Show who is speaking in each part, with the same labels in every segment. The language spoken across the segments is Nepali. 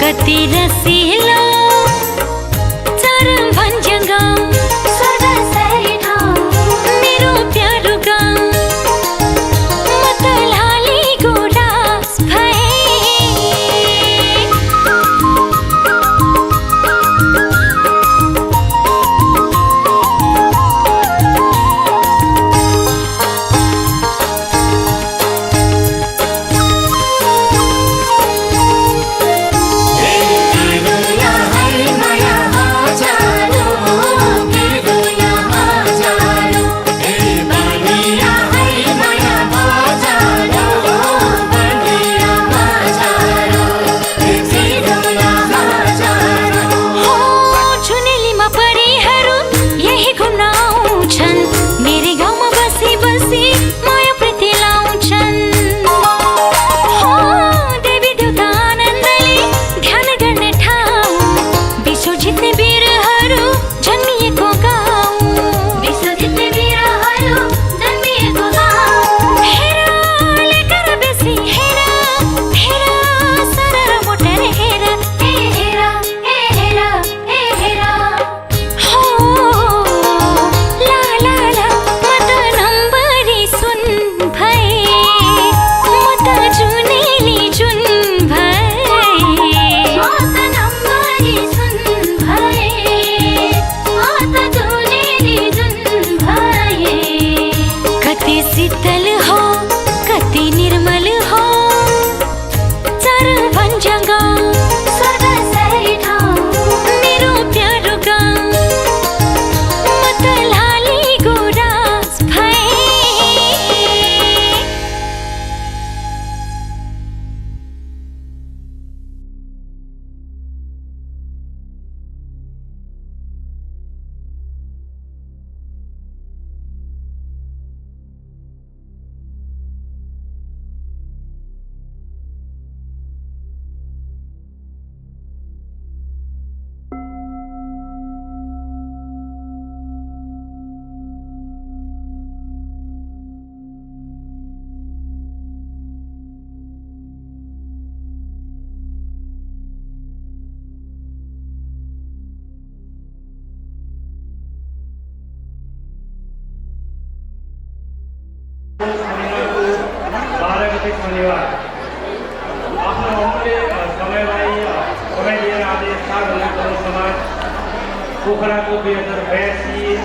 Speaker 1: कति रसिलो चरम भन्ज्याङ्गा स्वर्ग सरी ठाउँ मेरो प्यारो गाउँ म त लालीको रास भए
Speaker 2: शनिबार आफ्नो अमूल्य समयलाई समय लिएर आज सार्वजनिक जनसमाज पोखराको 2082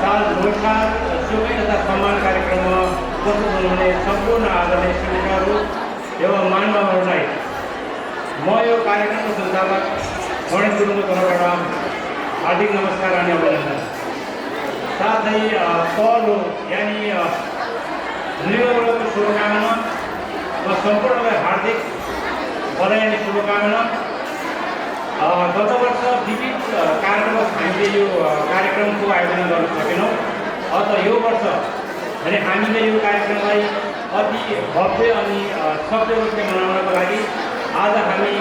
Speaker 2: साल लोकसार चौकी तथा सम्मान कार्यक्रममा उपस्थित हुनुहुने सम्पूर्ण आदरणीय श्रोताहरू एवं मानवहरूलाई म यो कार्यक्रमको सञ्चालक गणेश गुरुङको तर्फबाट हार्दिक नमस्कार अनि अभिनन्दन। साथै पहलो यानि निर्वाचनको शुभकामना र सम्पूर्णलाई हार्दिक बधाई अनि शुभकामना। गत वर्ष विविध कारणवश हामीले यो कार्यक्रमको आयोजना गर्न सकेनौँ। अत यो वर्ष भने हामीले यो कार्यक्रमलाई अति भव्य अनि सभ्य रूपले मनाउनको लागि आज हामी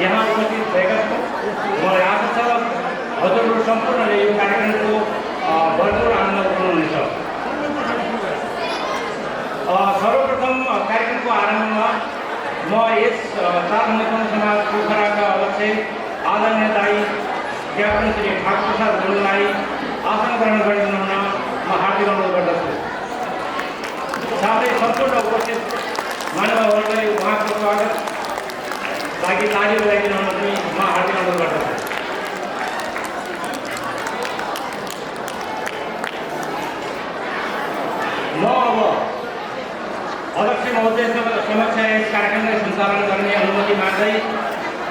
Speaker 2: यहाँ उपस्थित भएका छौँ। मलाई आशा छ हजुरहरू सम्पूर्णले यो कार्यक्रमको भरपूर आनन्द उठाउनुहुनेछ। सर्वप्रथम कार्यक्रमको आरम्भमा म यस सार्वजनिक समाज पोखराका अध्यक्ष आदरणीय दाई ज्ञापन श्री ठाकुर प्रसाद गुरुङलाई आसन ग्रहण गरिदिनु हुन म हार्दिक अनुरोध गर्दछु। साथै सम्पूर्ण उपस्थित मानवहरूलाई उहाँको स्वागत लागि ताली बजाइदिनु हुन पनि म हार्दिक अनुरोध गर्दछु। म अब अध्यक्ष महोदय समक्ष यस कार्यक्रमलाई सञ्चालन गर्ने अनुमति माग्दै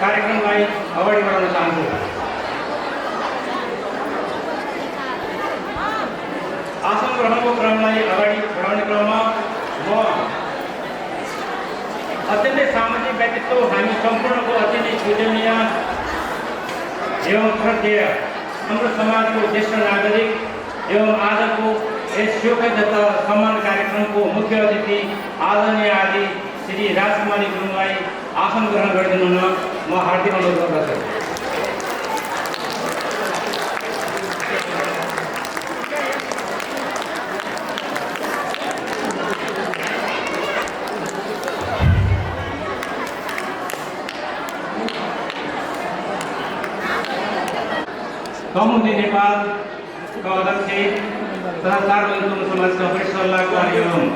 Speaker 2: कार्यक्रमलाई अगाडि बढाउन चाहन्छु। आसन ग्रहणको क्रमलाई अगाडि बढाउने क्रममा म अत्यन्तै सामाजिक व्यक्तित्व हामी सम्पूर्णको अति नै पूजनीय एवं श्रद्धेय हाम्रो समाजको ज्येष्ठ नागरिक एवं आजको यस शोक तथा सम्मान कार्यक्रमको मुख्य अतिथि आदरणीय आदि श्री राजकुमारी गुरुङलाई आसन ग्रहण गरिदिनु हुन म हार्दिक अनुरोध गर्दछु। कौमुदी नेपालका अध्यक्ष तथा सार्वजनिक समाजका वरिष्ठ सल्लाहकार एवं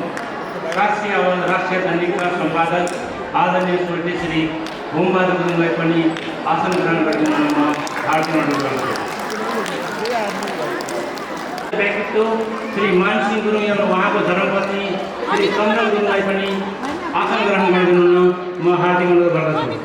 Speaker 2: काशी आवाज राष्ट्रिय दैनिकका सम्पादक आदरणीय स्वर्गीय श्री भूमबहादुर गुरुङलाई पनि आसन ग्रहण गरिदिनुमा हार्दिक अनुरोध गर्दछु। व्यक्तित्व श्री मानसिंह गुरुङ एवं उहाँको धर्मपत्नी श्री चन्द्र गुरुङलाई पनि आसन ग्रहण गरिदिनुमा म हार्दिक अनुरोध गर्दछु।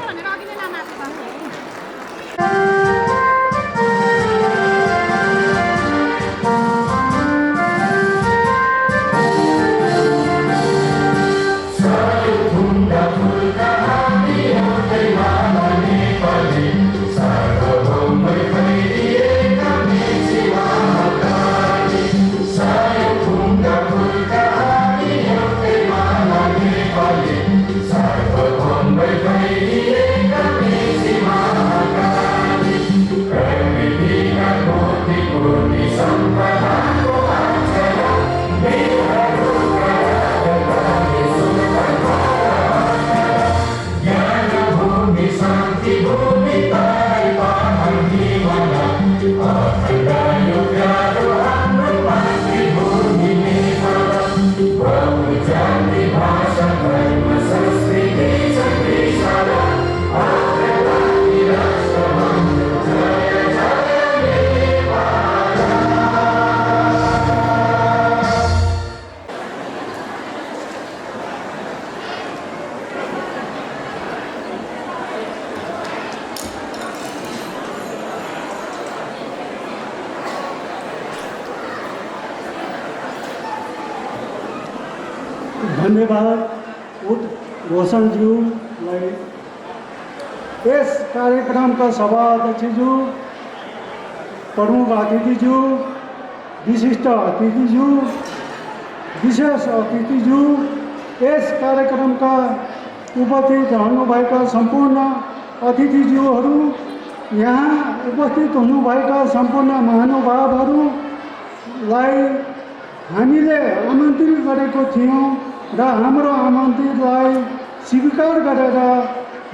Speaker 3: धन्यवाद रोशनज्यूलाई। यस कार्यक्रमका सभाध्यक्षज्यू, प्रमुख अतिथिज्यू, विशिष्ट अतिथिज्यू, विशेष अतिथिज्यू, यस कार्यक्रमका उपस्थित रहनुभएका सम्पूर्ण अतिथिज्यूहरू, यहाँ उपस्थित हुनुभएका सम्पूर्ण महानुभावहरूलाई हामीले आमन्त्रित गरेको थियौँ र हाम्रो आमन्त्रणलाई स्वीकार गरेर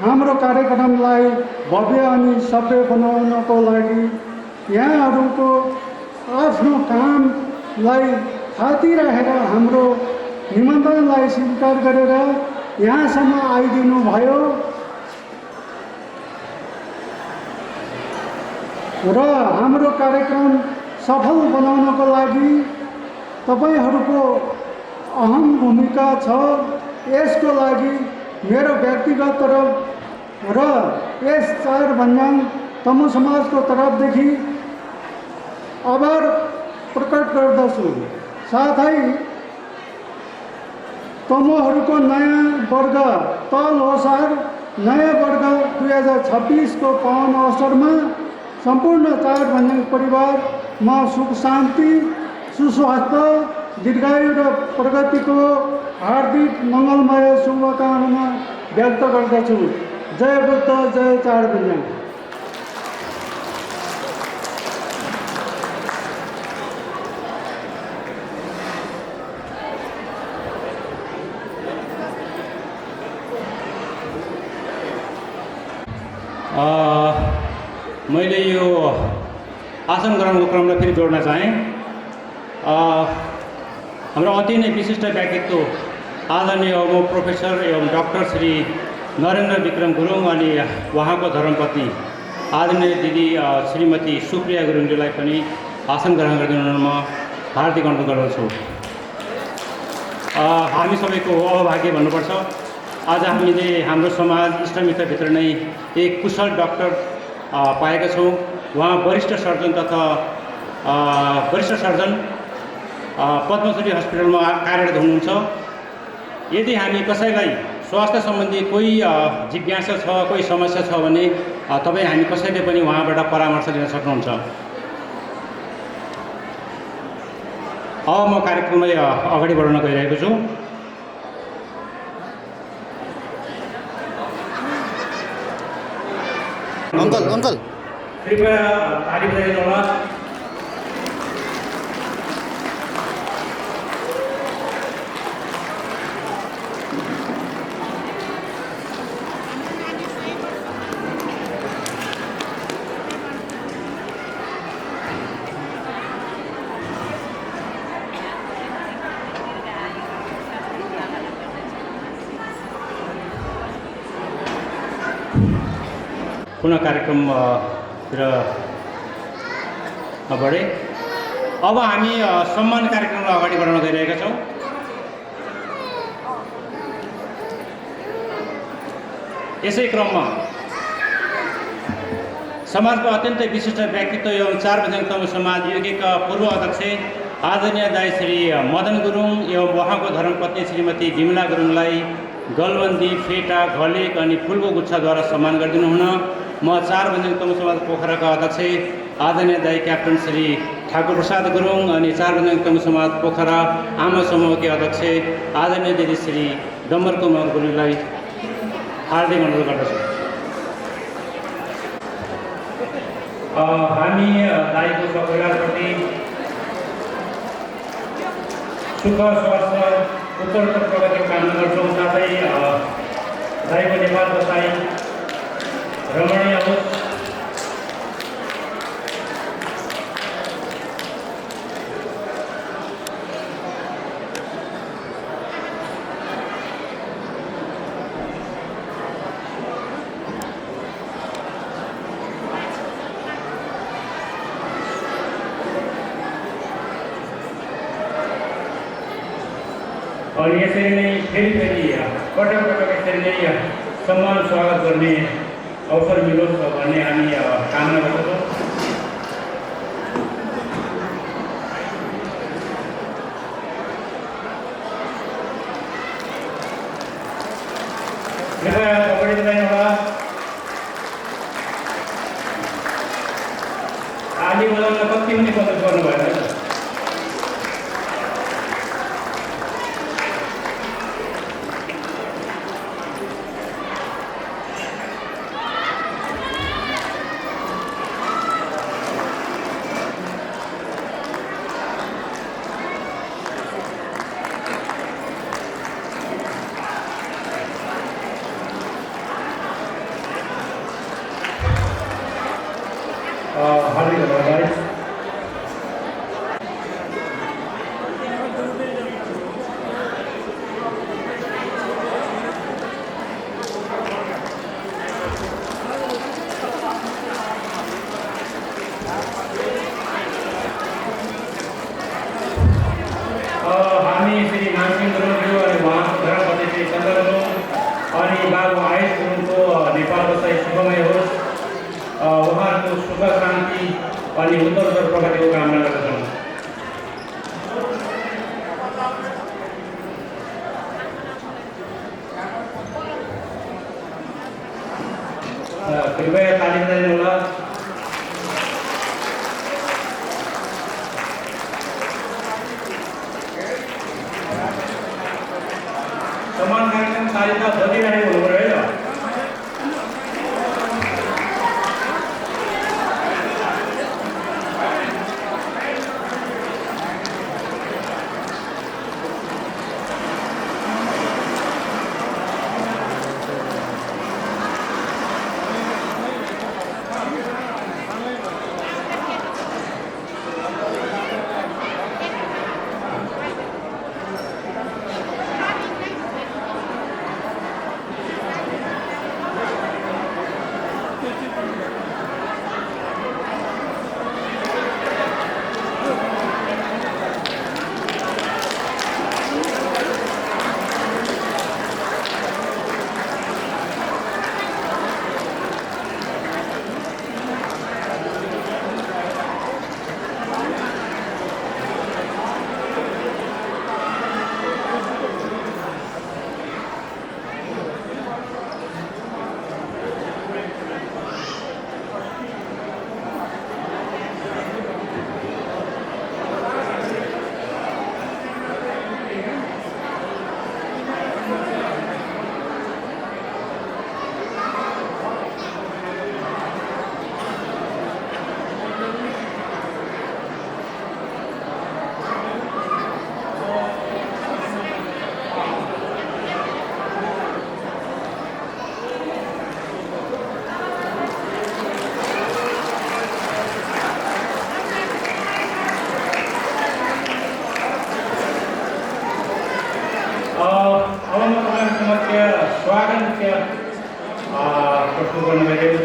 Speaker 3: हाम्रो कार्यक्रमलाई भव्य अनि सभ्य बनाउनको लागि यहाँहरूको आफ्नो कामलाई थाती राखेर हाम्रो निमन्त्रणलाई स्वीकार गरेर यहाँसम्म आइदिनु भयो र हाम्रो कार्यक्रम सफल बनाउनको लागि तपाईहरूको अहम भूमिका छ। यसको लागि मेरो व्यक्तिगत तर्फ र यस चार भन्ज्याङ तमु समाजको तर्फदेखि आभार प्रकट गर्दछु। साथै तमुहरूको नयाँ वर्ग तल होसार नयाँ वर्ग 2026 को पावन अवसरमा सम्पूर्ण चार भन्ज्याङ परिवारमा सुख शान्ति सुस्वास्थ्य दीर्घायु र प्रगतिको हार्दिक मङ्गलमय शुभकामना व्यक्त गर्दछु। जय बुद्ध, जय चार भन्ज्याङ।
Speaker 2: मैले यो आसन ग्रहणको क्रमलाई फेरि जोड्न चाहेँ। हाम्रो अति नै विशिष्ट व्यक्तित्व आदरणीय प्रोफेसर एवं डाक्टर श्री नरेन्द्र विक्रम गुरुङ अनि उहाँको धर्मपत्नी आदरणीय दिदी श्रीमती सुप्रिया गुरुङजीलाई पनि आसन ग्रहण गरिदिनुमा हार्दिक अनुरोध गर्दछु। हामी सबैको अभाग्य भन्नुपर्छ। आज हामीले हाम्रो समाज इष्टमित्रभित्र नै एक कुशल डाक्टर पाएका छौँ। उहाँ वरिष्ठ सर्जन तथा पद्मश्री हस्पिटलमा कार्यरत हुनुहुन्छ। यदि हामी कसैलाई स्वास्थ्य सम्बन्धी कोही जिज्ञासा छ, कोही समस्या छ भने तपाईँ हामी कसैले पनि उहाँबाट परामर्श लिन सक्नुहुन्छ। अब म कार्यक्रमलाई अगाडि बढाउन गइरहेको छु।
Speaker 4: अंकल
Speaker 2: कृपया ताली बजाइदिनु होला। पुनः कार्यक्रमतिर बढे। अब हामी सम्मान कार्यक्रमलाई अगाडि बढाउन गइरहेका छौँ। यसै क्रममा समाजको अत्यन्तै विशिष्ट व्यक्तित्व एवं 4 बझ्याङ तमु समाज योगिका पूर्व अध्यक्ष आदरणीय दाइ श्री मदन गुरुङ एवं उहाँको धर्मपत्नी श्रीमती विमला गुरुङलाई गलबन्दी, फेटा, घलेक अनि फुलको गुच्छाद्वारा सम्मान गरिदिनु हुन म 4 बझ्याङ तमु समाज पोखराका अध्यक्ष आदरणीय दाइ क्याप्टन श्री ठाकुर प्रसाद गुरुङ अनि 4 बझ्याङ तमु समाज पोखरा आमा समूहकी अध्यक्ष आदरणीय दिदी श्री डम्बर कुमार गुरुङलाई हार्दिक अनुरोध गर्दछु। हामी दाइको परिवारप्रति सुख स्वास्थ्य उत्तरोत्तर प्रगतिको कामना गर्छौँ। साथै दाइको नेपाल बसाइ रमणीय होस्। और यसरी नै फेरि पटक पटक यसरी नै सम्मान स्वागत गर्ने अवसर मिलोस् भन्ने हामी कामना गर्दछौँ। कृपया अगाडि बढाइनुहोला। आली बजाउन कति पनि कोसिस गर्नु भएन। हार्दिक धन्यवाद। हामी श्री नामसिंह गुरुङज्यू अनि उहाँको धर्मपत्नी श्री चन्द्र गुरुङ अनि बाबु आयुष गुरुङको नेपाल बसाइ शुभमय होस्। उहाँहरूको सुख शान्ति अनि उत्तरोत्तर प्रगतिको कामना गर्दछौँ। कृपया ताली बजाइनुहोला। सम्मान कार्यक्रम कार्यता बजिरहेको हुनु पऱ्यो है त।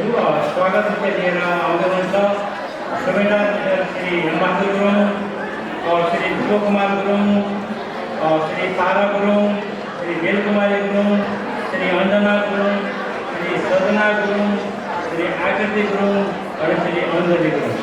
Speaker 2: गरेको छु। स्वागत रूपमा लिएर आउँदै हुनुहुन्छ सुबेदार मेजर श्री हेमबहादुर गुरुङ, श्री ध्रुव कुमार गुरुङ, श्री तारा गुरुङ, श्री बेलकुमारी गुरुङ, श्री अञ्जना गुरुङ, श्री सजना गुरुङ, श्री आकृति गुरुङ अनि श्री अञ्जली गुरुङ।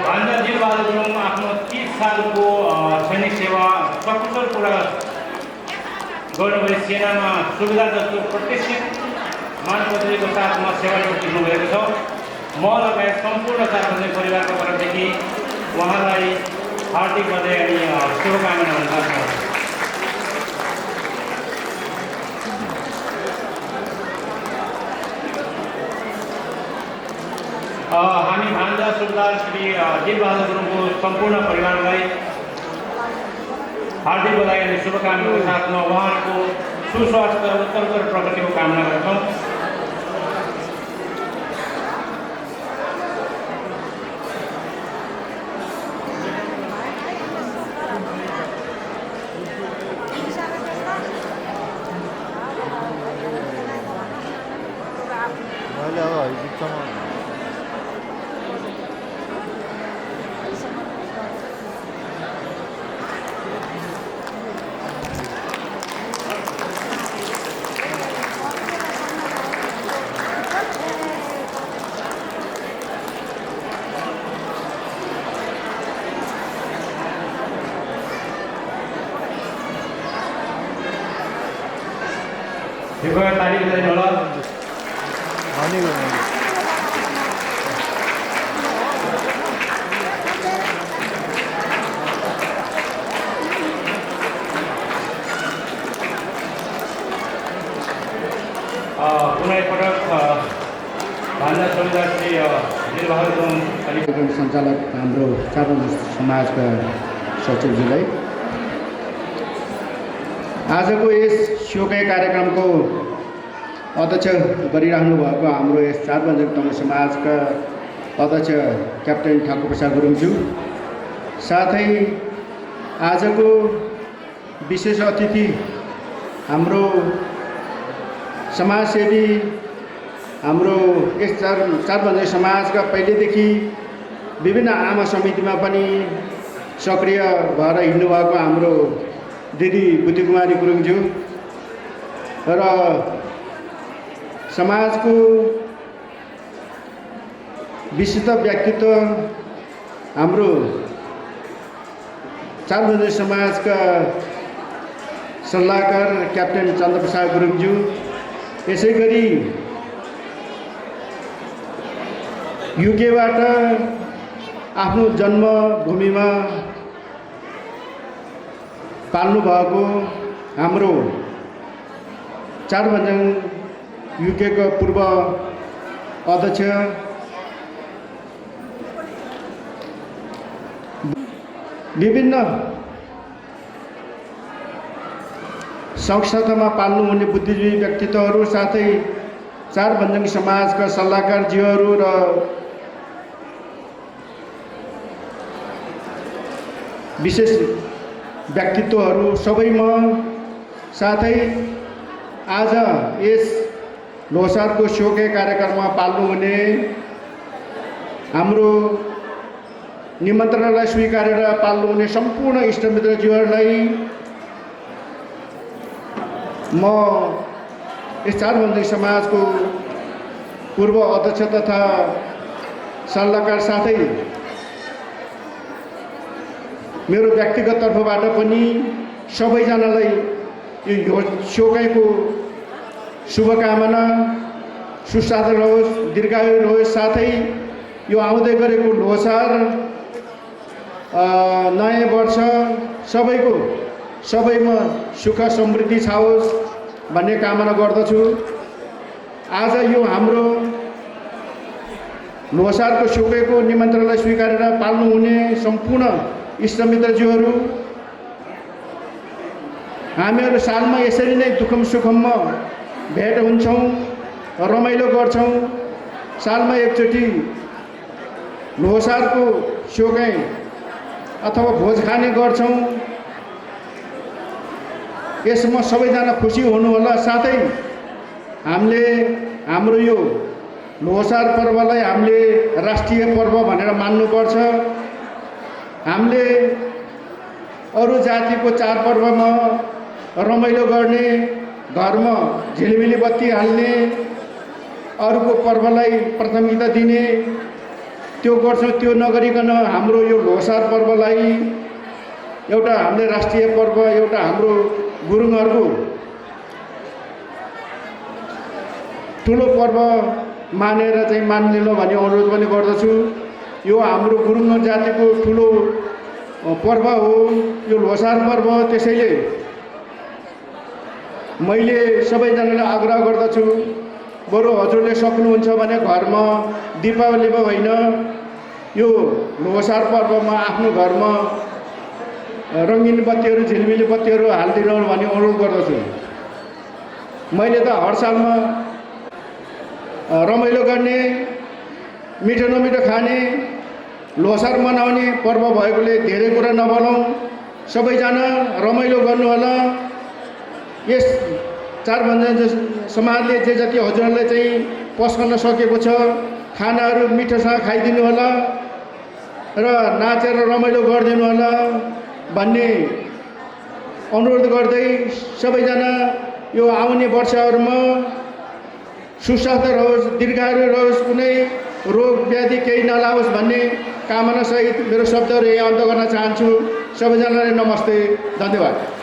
Speaker 2: भान्जा दिलबहादुर गुरुङ आफ्नो 30 सालको सैनिक सेवा सकुशल पुरा गर्नुभयो। सेनामा सुविधा जस्तो प्रत्यक्ष मानपत्रीको साथमा सेवानिवृत्ति हुनुभएको छ। म लगायत सम्पूर्ण सार्वजनिक परिवारको तर्फदेखि उहाँलाई हार्दिक बधाई अनि शुभकामना भन्न चाहन्छु। हामी भान्जा सुबेदार श्री दिलबहादुर गुरुङको सम्पूर्ण परिवारलाई हार्दिक बधाई अनि शुभकामनाको साथमा उहाँको सुस्वास्थ्य उत्तरोत्तर प्रगतिको कामना गर्छौँ। कृपया ताली बजाइनु होला। पुनः एकपटक भान्जा चौधरी श्री वीरबहादुर
Speaker 4: कार्यक्रम सञ्चालक हाम्रो चारपन्ज समाजका सचिवजीलाई आजको यस शोकै कार्यक्रमको अध्यक्ष गरिरहनु भएको हाम्रो यस चारपन्ज तमु समाजका अध्यक्ष क्याप्टेन ठाकुर प्रसाद गुरुङज्यू, साथै आजको विशेष अतिथि हाम्रो समाजसेवी, हाम्रो यस चारपन्ज समाजका पहिलेदेखि विभिन्न आमा समितिमा पनि सक्रिय भएर हिँड्नुभएको हाम्रो दिदी बुद्धि कुमारी गुरुङज्यू र समाजको विशिष्ट व्यक्तित्व हाम्रो चारपन्ज समाजका सल्लाहकार क्याप्टेन चन्द्रप्रसाद गुरुङज्यू, यसै गरी युकेबाट आफ्नो जन्मभूमिमा पाल्नु भएको हाम्रो चारपन्ज युकेको पूर्व अध्यक्ष विभिन्न संस्थामा पाल्नुहुने बुद्धिजीवी व्यक्तित्वहरू, साथै चारपन्ज समाजका सल्लाहकारजीहरू र विशेष व्यक्तित्वहरू सबैमा, साथै आज यस लोसारको शोकै कार्यक्रममा पाल्नुहुने हाम्रो निमन्त्रणालाई स्वीकारेर पाल्नुहुने सम्पूर्ण इष्टमित्रज्यूहरूलाई म यस चारपन्ज समाजको पूर्व अध्यक्ष तथा सल्लाहकार साथै मेरो व्यक्तिगत तर्फबाट पनि सबैजनालाई यो शोकैको शुभकामना, सुस्वास्थ्य रहोस्, दीर्घायु रहोस्, साथै यो आउँदै गरेको लोसार नयाँ वर्ष सबैमा सुख समृद्धि छाओस् भन्ने कामना गर्दछु। आज यो हाम्रो लोसारको शोकैको निमन्त्रणलाई स्वीकारेर पाल्नुहुने सम्पूर्ण इष्टमित्रज्यूहरू, हामीहरू सालमा यसरी नै दुःखम सुखममा भेट हुन्छौँ, रमाइलो गर्छौँ। सालमा एकचोटि लोसारको शोकै अथवा भोज खाने गर्छौँ। यसमा सबैजना खुसी हुनुहोला। साथै हामीले हाम्रो यो लोसार पर्वलाई हामीले राष्ट्रिय पर्व भनेर मान्नुपर्छ। हामीले अरू जातिको चाडपर्वमा रमाइलो गर्ने, घरमा झिलिमिली बत्ती हाल्ने, अरूको पर्वलाई प्राथमिकता दिने त्यो गर्छौँ। त्यो नगरिकन हाम्रो यो लोसार पर्वलाई एउटा हामीले राष्ट्रिय पर्व, एउटा हाम्रो गुरुङहरूको ठुलो पर्व मानेर चाहिँ मानिलिनु भन्ने अनुरोध पनि गर्दछु। यो हाम्रो गुरुङ जातिको ठुलो पर्व हो यो लोसार पर्व। त्यसैले मैले सबैजनालाई आग्रह गर्दछु, बरु हजुरले सक्नुहुन्छ भने घरमा दीपावलीमा होइन, यो लोसार पर्वमा आफ्नो घरमा रङ्गिन बत्तीहरू, झिलिमिली बत्तीहरू हालिदिनु भन्ने अनुरोध गर्दछु। मैले त हर सालमा रमाइलो गर्ने, मिठो नमिठो खाने, ल्होसार मनाउने पर्व भएकोले धेरै कुरा नबोलौँ, सबैजना रमाइलो गर्नुहोला। यस चाडभन्जन समाजले जे जति हजुरहरूलाई चाहिँ पस्कन सकेको छ खानाहरू मिठोसँग खाइदिनु होला र नाचेर रमाइलो गरिदिनु होला भन्ने अनुरोध गर्दै सबैजना यो आउने वर्षहरूमा सुस्वास्थ्य रहोस्, दीर्घायु रहोस्, कुनै रोग व्याधि केही नलाओस् भन्ने कामनासहित मेरो शब्दहरू यहाँ अन्त गर्न चाहन्छु। सबैजनालाई नमस्ते, धन्यवाद।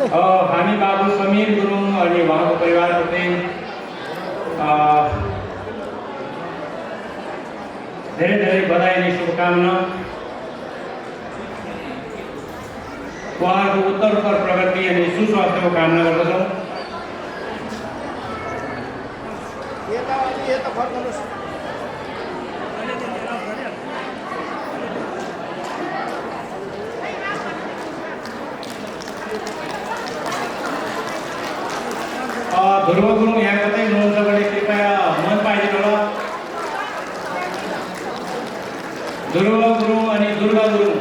Speaker 2: हामी बाबु समीर गुरुङ अनि उहाँको परिवारप्रति धेरै धेरै बधाई अनि शुभकामना। उहाँहरूको उत्तरोत्तर प्रगति अनि सुस्वास्थ्यको कामना गर्दछौँ। ध्रुव गुरुङ यहाँ कतै हुनुहुन्छ भने कृपया मन पाइदिनु होला। ध्रुव गुरुङ अनि दुर्गा गुरुङ।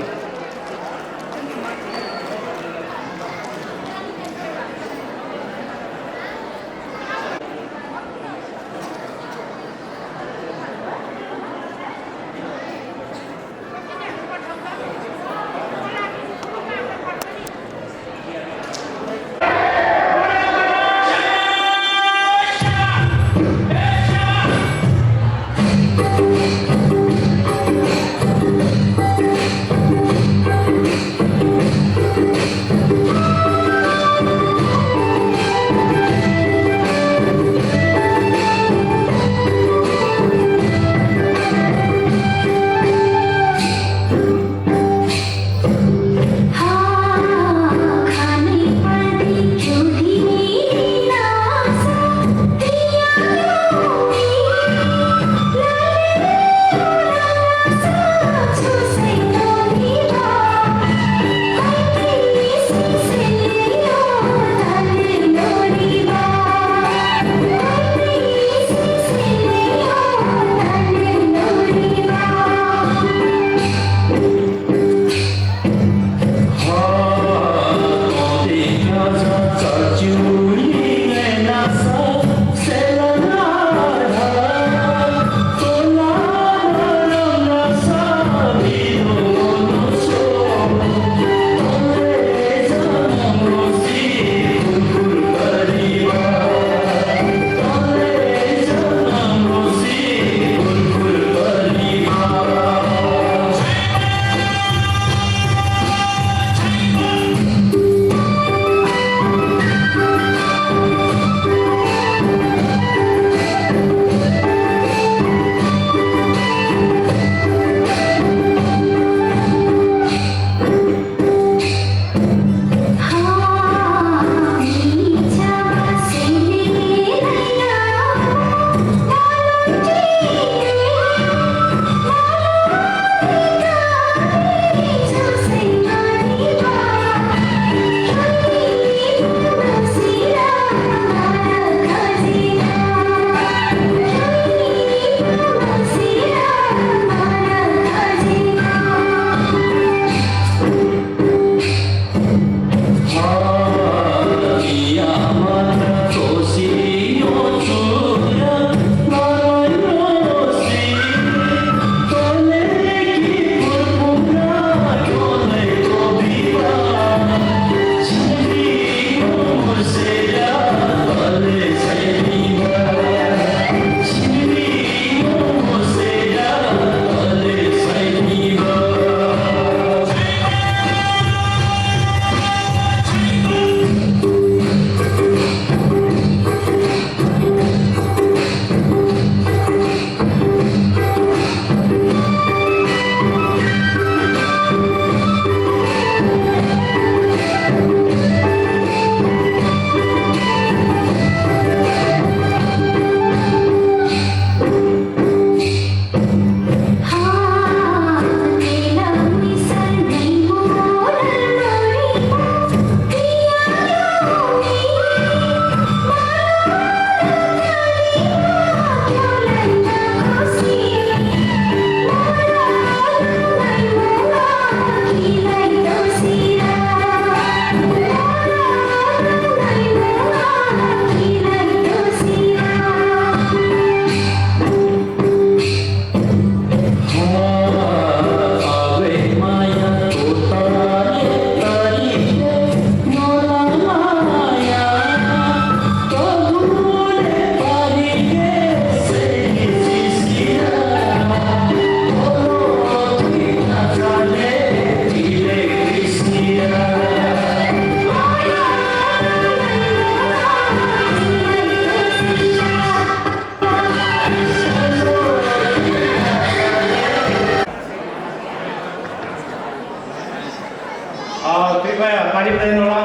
Speaker 2: कृपया ताली बजाइदिनु होला।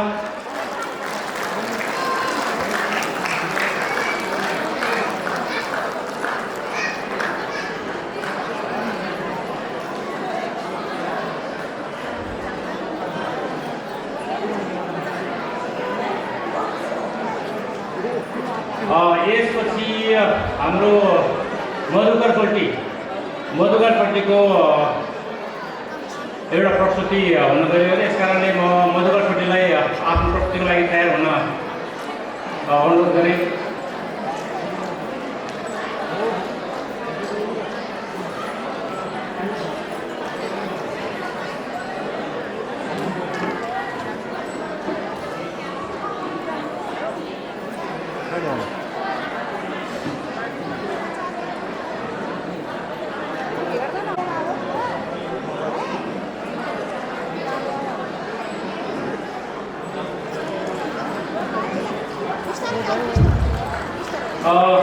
Speaker 2: यसपछि हाम्रो मधुकरपट्टिको एउटा प्रस्तुति हुन गयो। यस कारणले म मधुकरपट्टिलाई आफ्नो प्रस्तुतिको लागि तयार हुन अनुरोध गरेँ।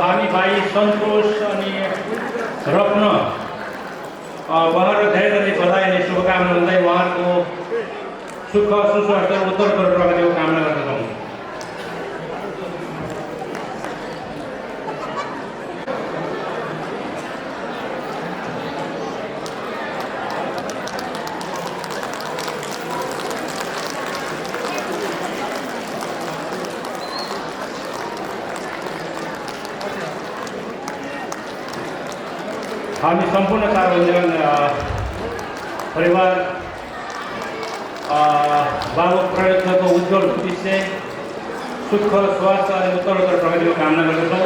Speaker 2: हामी भाइ सन्तोष अनि रत्न उहाँहरू धेरै धेरै बधाई अनि शुभकामना हुँदै उहाँहरूको सुख सुस्वास्थ्य उत्तरोत्तर प्रगतिको कामना गर्दछौँ। हामी सम्पूर्ण सार्वजनिक परिवार बाबु प्रयत्नको उज्जवल भविष्य सुख स्वास्थ्य अनि उत्तरोत्तर प्रगतिको कामना गर्दछौँ।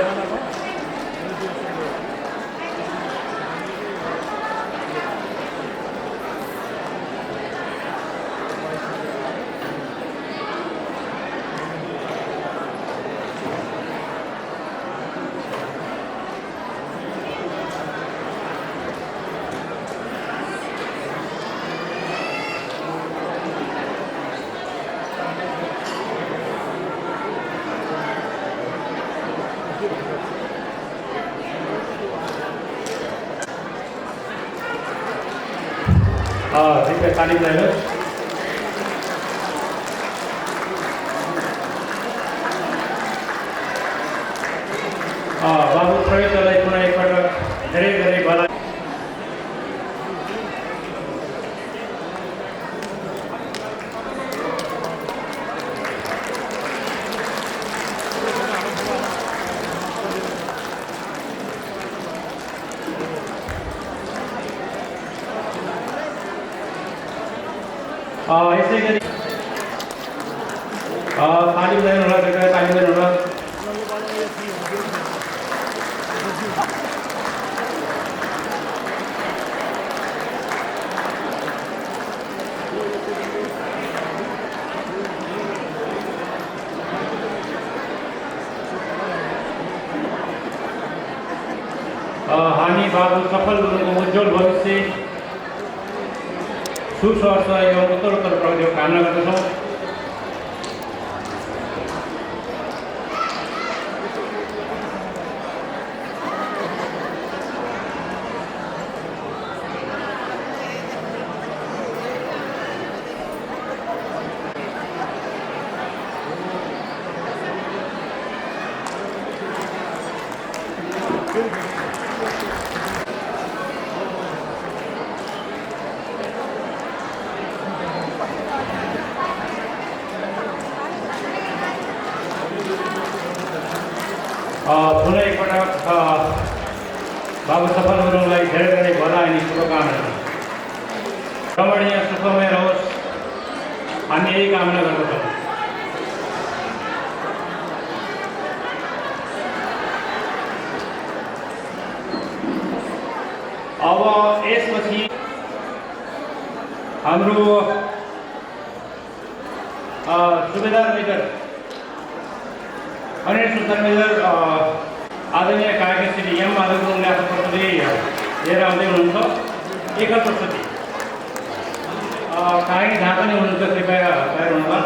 Speaker 2: कृपया ताली बजाइनुहोस्। बाबु प्रयुक्तलाई पुनः एकपटक धेरै धेरै बधाई। यसै गरी ताली बजाइनु होला, कृपया ताली बजाइनु होला। हामी बाबु सफल हुनुको उज्जवल भविष्य सुस्वास्थ्य एवं उत्तरोत्तर प्रगतिको कामना गर्दछौँ। पुनः एकपटक बाबु सफल हुनुलाई धेरै धेरै बधाई अनि शुभकामना। रमणीय सुखमय रहोस्, हामी यही कामना गर्दछौँ। अब यसपछि हाम्रो सुबेदार मेजर अनिल सुल्तान मेजर आदरणीय कार्यकारी श्री एम माधव गुरुङले आफ्नो प्रस्तुति लिएर आउँदै हुनुहुन्छ। एकल प्रस्तुति कार्यकारी जहाँ पनि हुनुहुन्छ कृपया तयार हुनुहोला।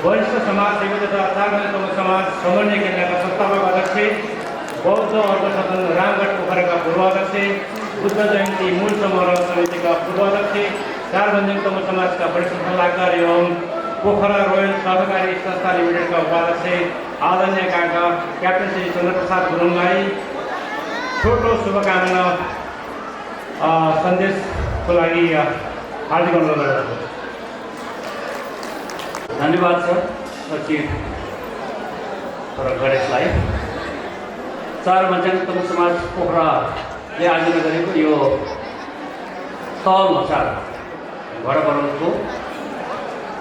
Speaker 2: वरिष्ठ समाजसेवी तथा 4 महिनासम्म समाज समन्वय केन्द्रका संस्थापक अध्यक्ष, बौद्ध अर्थ सदन रामगढ पोखराका पूर्वाध्यक्ष, बुद्ध जयन्ती मूल समारोह समितिका पूर्वाध्यक्ष, 4 भन्ज्याङतम समाजका वरिष्ठ सल्लाहकार एवं पोखरा रोयल सहकारी संस्था लिमिटेडका उपाध्यक्ष आदरणीय काका क्याप्टेन श्री चन्द्रप्रसाद गुरुङलाई छोटो शुभकामना सन्देशको लागि हार्दिक अनुरोध गर्दछु।
Speaker 5: धन्यवाद सर चिफ गणेशलाई। 4 भन्ज्याङतम समाज पोखराले आयोजना गरेको यो तल ल्होसार घडबरुको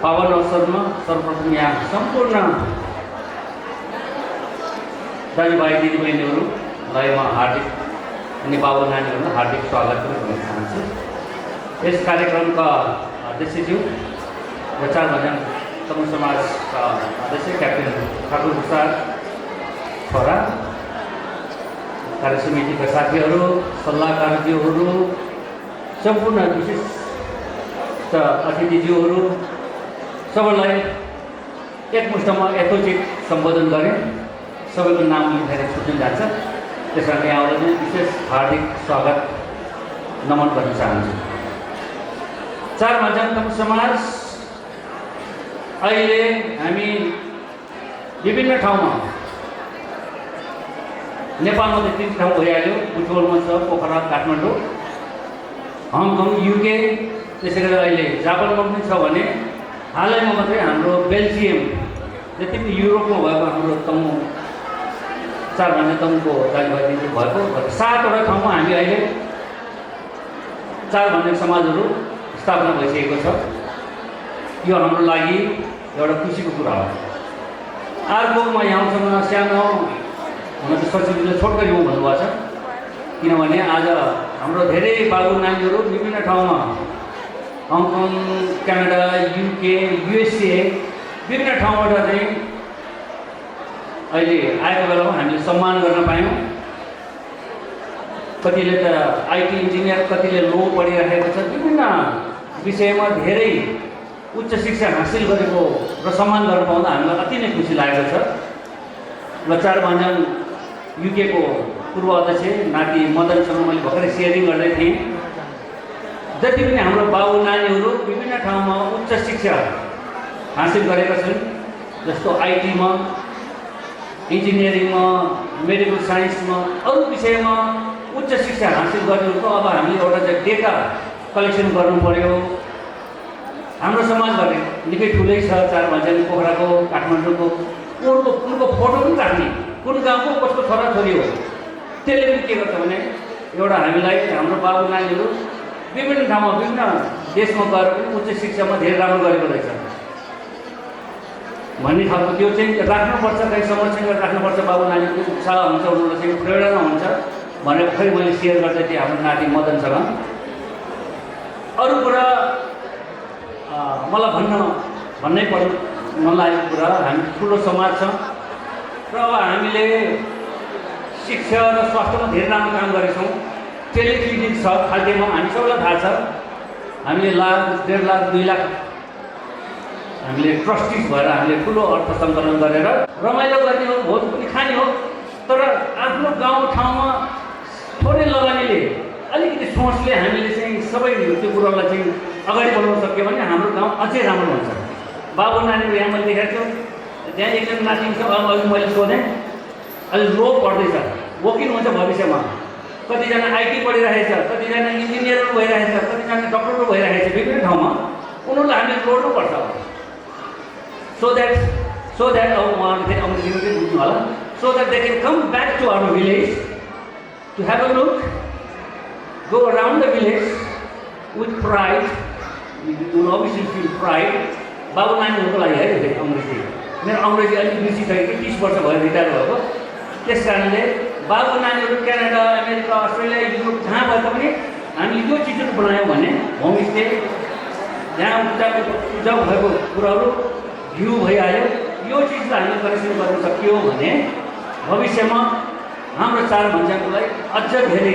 Speaker 5: पावन अवसरमा सर्वप्रथम यहाँ सम्पूर्ण दाजुभाइ दिदीबहिनीहरूलाई म हार्दिक अनि बाबु नानीहरूलाई हार्दिक स्वागत पनि गर्न चाहन्छु। यस कार्यक्रमका अध्यक्षज्यू र 4 भन्ज्याङतम समाजका अध्यक्ष क्याप्टेन ठाकुर प्रसाद छोरा, कार्य समितिका साथीहरू, सल्लाहकारज्यूहरू, सम्पूर्ण विशिष्ट अतिथिज्यूहरू सबैलाई एकमुष्टमा यथोचित सम्बोधन गरेँ। सबैको नाम लेखेर छुट्न जान्छ, त्यस कारण यहाँलाई चाहिँ विशेष हार्दिक स्वागत नमन गर्न चाहन्छु। 4 भन्ज्याङतम समाज अहिले हामी विभिन्न ठाउँमा नेपालमा त 3 ठाउँ भइहाल्यो, बुटवलमा छ, पोखरा, काठमाडौँ, हङकङ, युके, त्यसै गरी अहिले जापानमा पनि छ भने हालैमा मात्रै हाम्रो बेल्जियम, जति पनि युरोपमा भएको हाम्रो तमु 4 भन्ज्याङतमको दाजुभाइ दिदी भएको 7वटा ठाउँमा हामी अहिले 4 भन्ज्याङ समाजहरू स्थापना भइसकेको छ। यो हाम्रो लागि एउटा खुसीको कुरा हो। अर्को म यहाँसँग सानो हुन त सचिवले छोटकरी हो भन्नुभएको छ, किनभने आज हाम्रो धेरै बाबु नानीहरू विभिन्न ठाउँमा हङकङ, क्यानाडा, युके, युएसए विभिन्न ठाउँबाट चाहिँ अहिले आएको बेलामा हामीले सम्मान गर्न पायौँ। कतिले त आइटी इन्जिनियर, कतिले लो पढिरहेको छ, विभिन्न विषयमा धेरै उच्च शिक्षा हासिल गरेको र सम्मान गर्न पाउँदा हामीलाई अति नै खुसी लागेको छ। र 4 भन्ज्याङ युकेको पूर्व अध्यक्ष नाति मदनसँग मैले भर्खरै सेयरिङ गर्दै थिएँ। जति पनि हाम्रो बाबु नानीहरू विभिन्न ठाउँमा उच्च शिक्षा हासिल गरेका छन्, जस्तो आइटीमा, इन्जिनियरिङमा, मेडिकल साइन्समा, अरू विषयमा उच्च शिक्षा हासिल गर्नेहरूको अब हामीले एउटा चाहिँ डेटा कलेक्सन गर्नु पर्यो। हाम्रो समाजबाट निकै ठुलै छ, 4 भन्ज्याङ पोखराको, काठमाडौँको, कुनको फोटो पनि राख्ने, कुन गाउँको कसको छोराछोरी हो, त्यसले पनि के गर्छ भने एउटा हामीलाई हाम्रो बाबु नानीहरू विभिन्न ठाउँमा विभिन्न देशमा गएर पनि उच्च शिक्षामा धेरै राम्रो गरेको रहेछ भन्ने खालको त्यो चाहिँ राख्नुपर्छ, कहीँ संरक्षण गरेर राख्नुपर्छ। बाबु नानीको उत्साह हुन्छ, उनीहरूलाई चाहिँ प्रेरणा हुन्छ भनेर फेरि मैले सेयर गर्दै थिएँ हाम्रो नाति मदनसँग। अरू कुरा मलाई भन्नै पर्नु मन लागेको कुरा, हामी ठुलो समाज छ र अब हामीले शिक्षा र स्वास्थ्यमा धेरै राम्रो काम गरेछौँ। टेलिक्लिनिक छ खाद्यमा, हामी सबैलाई थाहा छ। हामीले 1 लाख, 1.5 लाख, 2 लाख हामीले ट्रस्टिज भएर हामीले ठुलो अर्थ सङ्कलन गरेर रमाइलो गर्ने हो, भोज पनि खाने हो। तर आफ्नो गाउँ ठाउँमा थोरै लगानीले, अलिकति सोचले हामीले चाहिँ सबै त्यो कुरालाई चाहिँ अगाडि बढाउन सक्यो भने हाम्रो गाउँ अझै राम्रो हुन्छ। बाबु नानीहरू यहाँ मैले देखाएको छु, त्यहाँ एकजना नाति छ, अघि मैले सोधेँ, अहिले लो पढ्दैछ, वकिल हुन्छ भविष्यमा, कतिजना आइटी पढिरहेछ, कतिजना इन्जिनियरहरू भइरहेछ, कतिजना डक्टरहरू भइरहेछ विभिन्न ठाउँमा। उनीहरूलाई हामीले जोड्नुपर्छ सो द्याट अब उहाँहरूले फेरि अङ्ग्रेजीमा चाहिँ बुझ्नु होला, so that they can come back to our village to have a look, go around the village with pride, you obviously feel pride. बाबु नानीहरूको लागि है यो फेरि अङ्ग्रेजी, मेरो अङ्ग्रेजी अलिक बिर्सिसकेको, 30 वर्ष भयो रिटायर भएको। त्यस कारणले बाबु नानीहरू क्यानाडा, अमेरिका, अस्ट्रेलिया, युरोप जहाँ भए पनि हामीले यो चिजहरू बनायौँ भने होमस्टे, जहाँ पूजा भएको कुराहरू भ्यू भइहाल्यो, यो चिजलाई हामीले कनेक्सन गर्न सकियो भने भविष्यमा हाम्रो 4 भन्ज्याङकोलाई अझ धेरै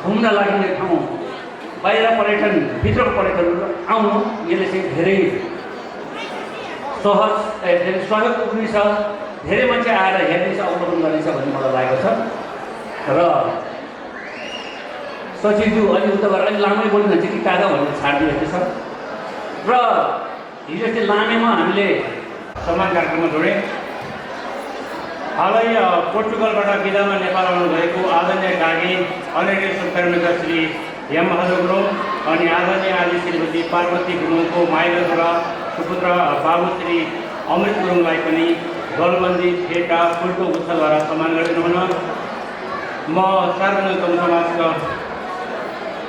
Speaker 5: घुम्न लाग्ने ठाउँ, बाहिर पर्यटन, भित्रको पर्यटनहरू आउनु यसले चाहिँ धेरै धेरै सहयोग पुग्नेछ, धेरै मान्छे आएर हेर्नेछ, अवलोकन गर्नेछ भन्ने मलाई लागेको छ। र सचिवज्यू अलि उता गरेर अलिक लामै बोल्नुहुन्छ कि कागा भनेर छाडिदिएको छ। र हिजो अस्ति लामेमा हामीले
Speaker 2: सम्मान कार्यक्रममा जोडे। हालै पोर्चुगलबाट विदामा नेपाल आउनुभएको आदरणीय गागी अनेक शुभकामना श्री हेमबहादुर गुरुङ अनि आदरणीय आदि श्रीमती पार्वती गुरुङको माइलो छोरा सुपुत्र बाबु श्री अमृत गुरुङलाई पनि दलबन्दी फेटा फुलको गुच्छद्वारा सम्मान गरिदिनु हुन म सार्वजनिक समाजका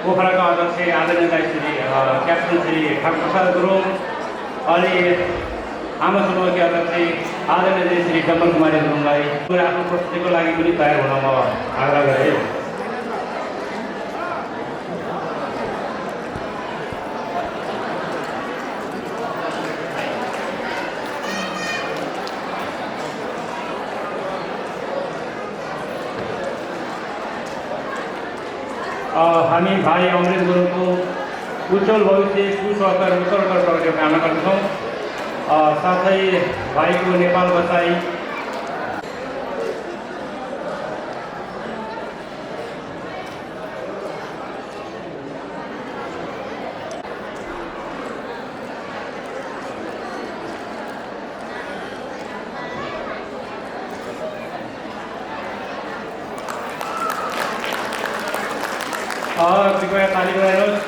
Speaker 2: पोखराका अध्यक्ष आदरणीय श्री क्याप्टन श्री ठाकुर प्रसाद गुरुङ अनि आमा समूहका अध्यक्ष आदरणीय श्री डम्बर कुमारी गुरुङलाई आफ्नो प्रस्तुतिको लागि पनि तयार हुन म आग्रह गरेँ। हामी भाइ अमृत गुरुङको उज्जवल भविष्य सुस्वास्थ्य र उत्तरोत्तर प्रगतिको कामना गर्दछौँ। साथै भाइको नेपाल बसाई कृपया ताली बजाइनुहोस्।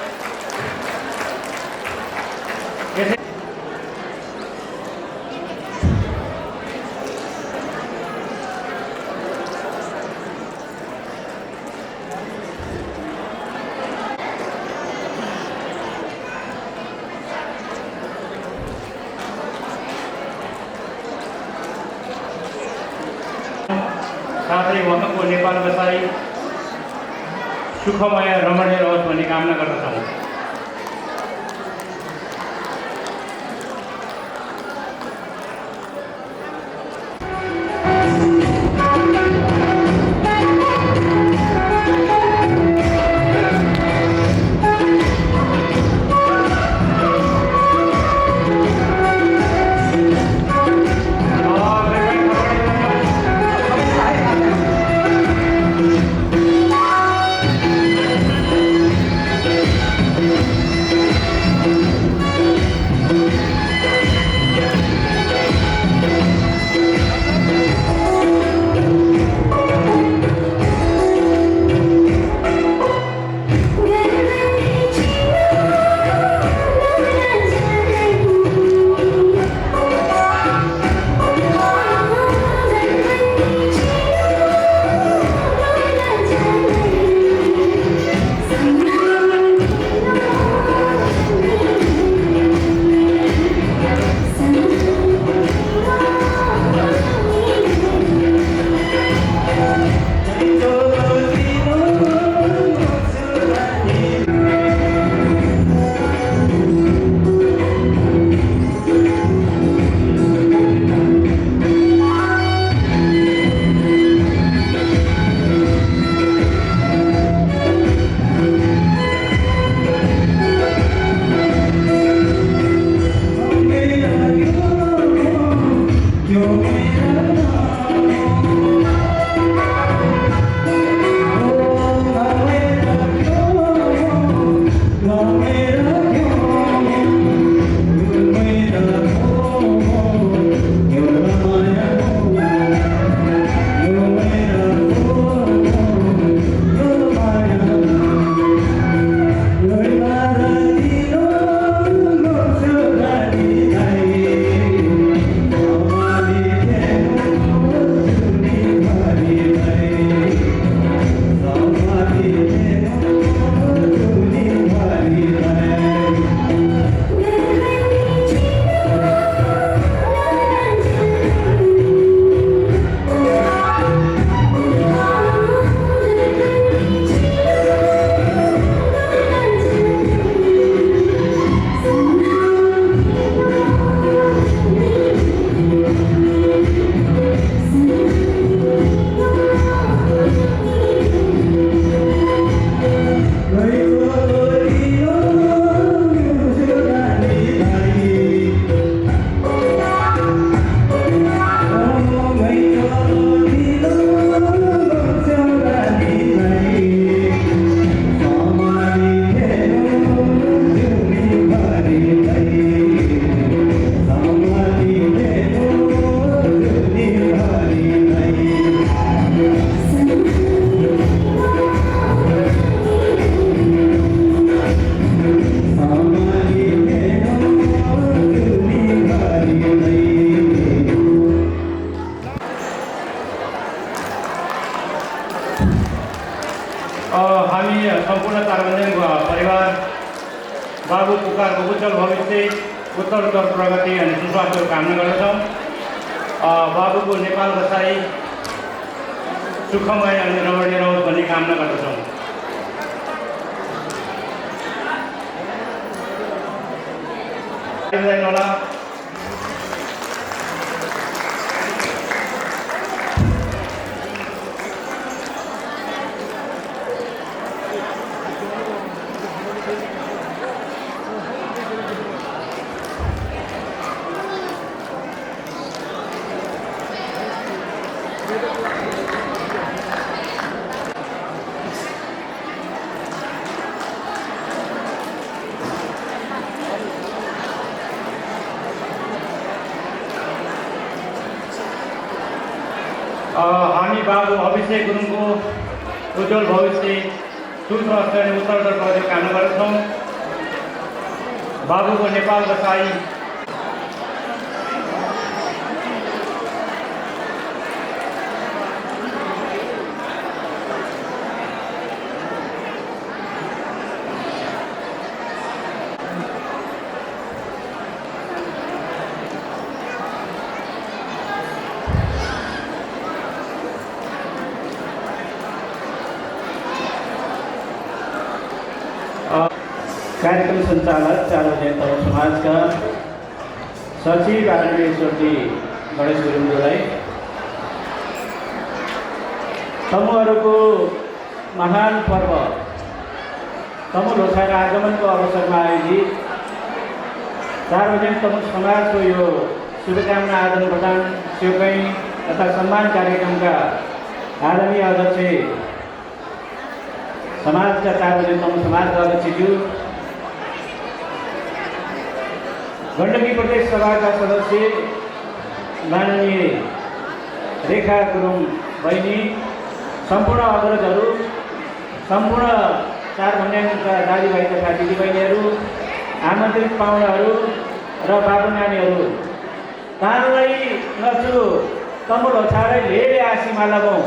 Speaker 2: साथै उहाँको नेपाल बसाई सुखमय रमणीय रहोस् भन्ने कामना गर्दछौँ। पुकारको उज्जवल भविष्य, उत्तरोत्तर प्रगति अनि सुस्वास्थ्यको कामना गर्दछौँ। बाबुको नेपाल बसाई सुखमय अनि रमणीय रहोस् भन्ने कामना गर्दछौँ। होला हामी बाबु अभिषेक गुरुङको उज्जवल भविष्य, सुस्वास्थ्य अनि उत्तरोत्तर प्रगतिको कामना गर्दछौँ। बाबुको नेपाल बसाई
Speaker 5: कार्यक्रम सञ्चालक सार्वजनिक तरुण समाजका सचिव आदरणीय श्री गणेश गुरुङज्यूलाई, समूहहरूको महान पर्व तमु लोछार आगमनको अवसरमा आयोजित सार्वजनिक तमु समाजको यो शुभकामना आदान प्रदान सेवकै तथा सम्मान कार्यक्रमका आदरणीय अध्यक्ष, समाजका सार्वजनिक तमु समाजका अध्यक्षज्यू, गण्डकी प्रदेश सभाका सदस्य माननीय रेखा गुरुङ बहिनी, सम्पूर्ण अग्रजहरू, सम्पूर्ण चार भन्याङका दाजुभाइ तथा दिदीबहिनीहरू, आमन्त्रित पाहुनाहरू र बाबु नानीहरू, तानलाई नचु तमु लोछारै धेरै आशीमा लगाउँ।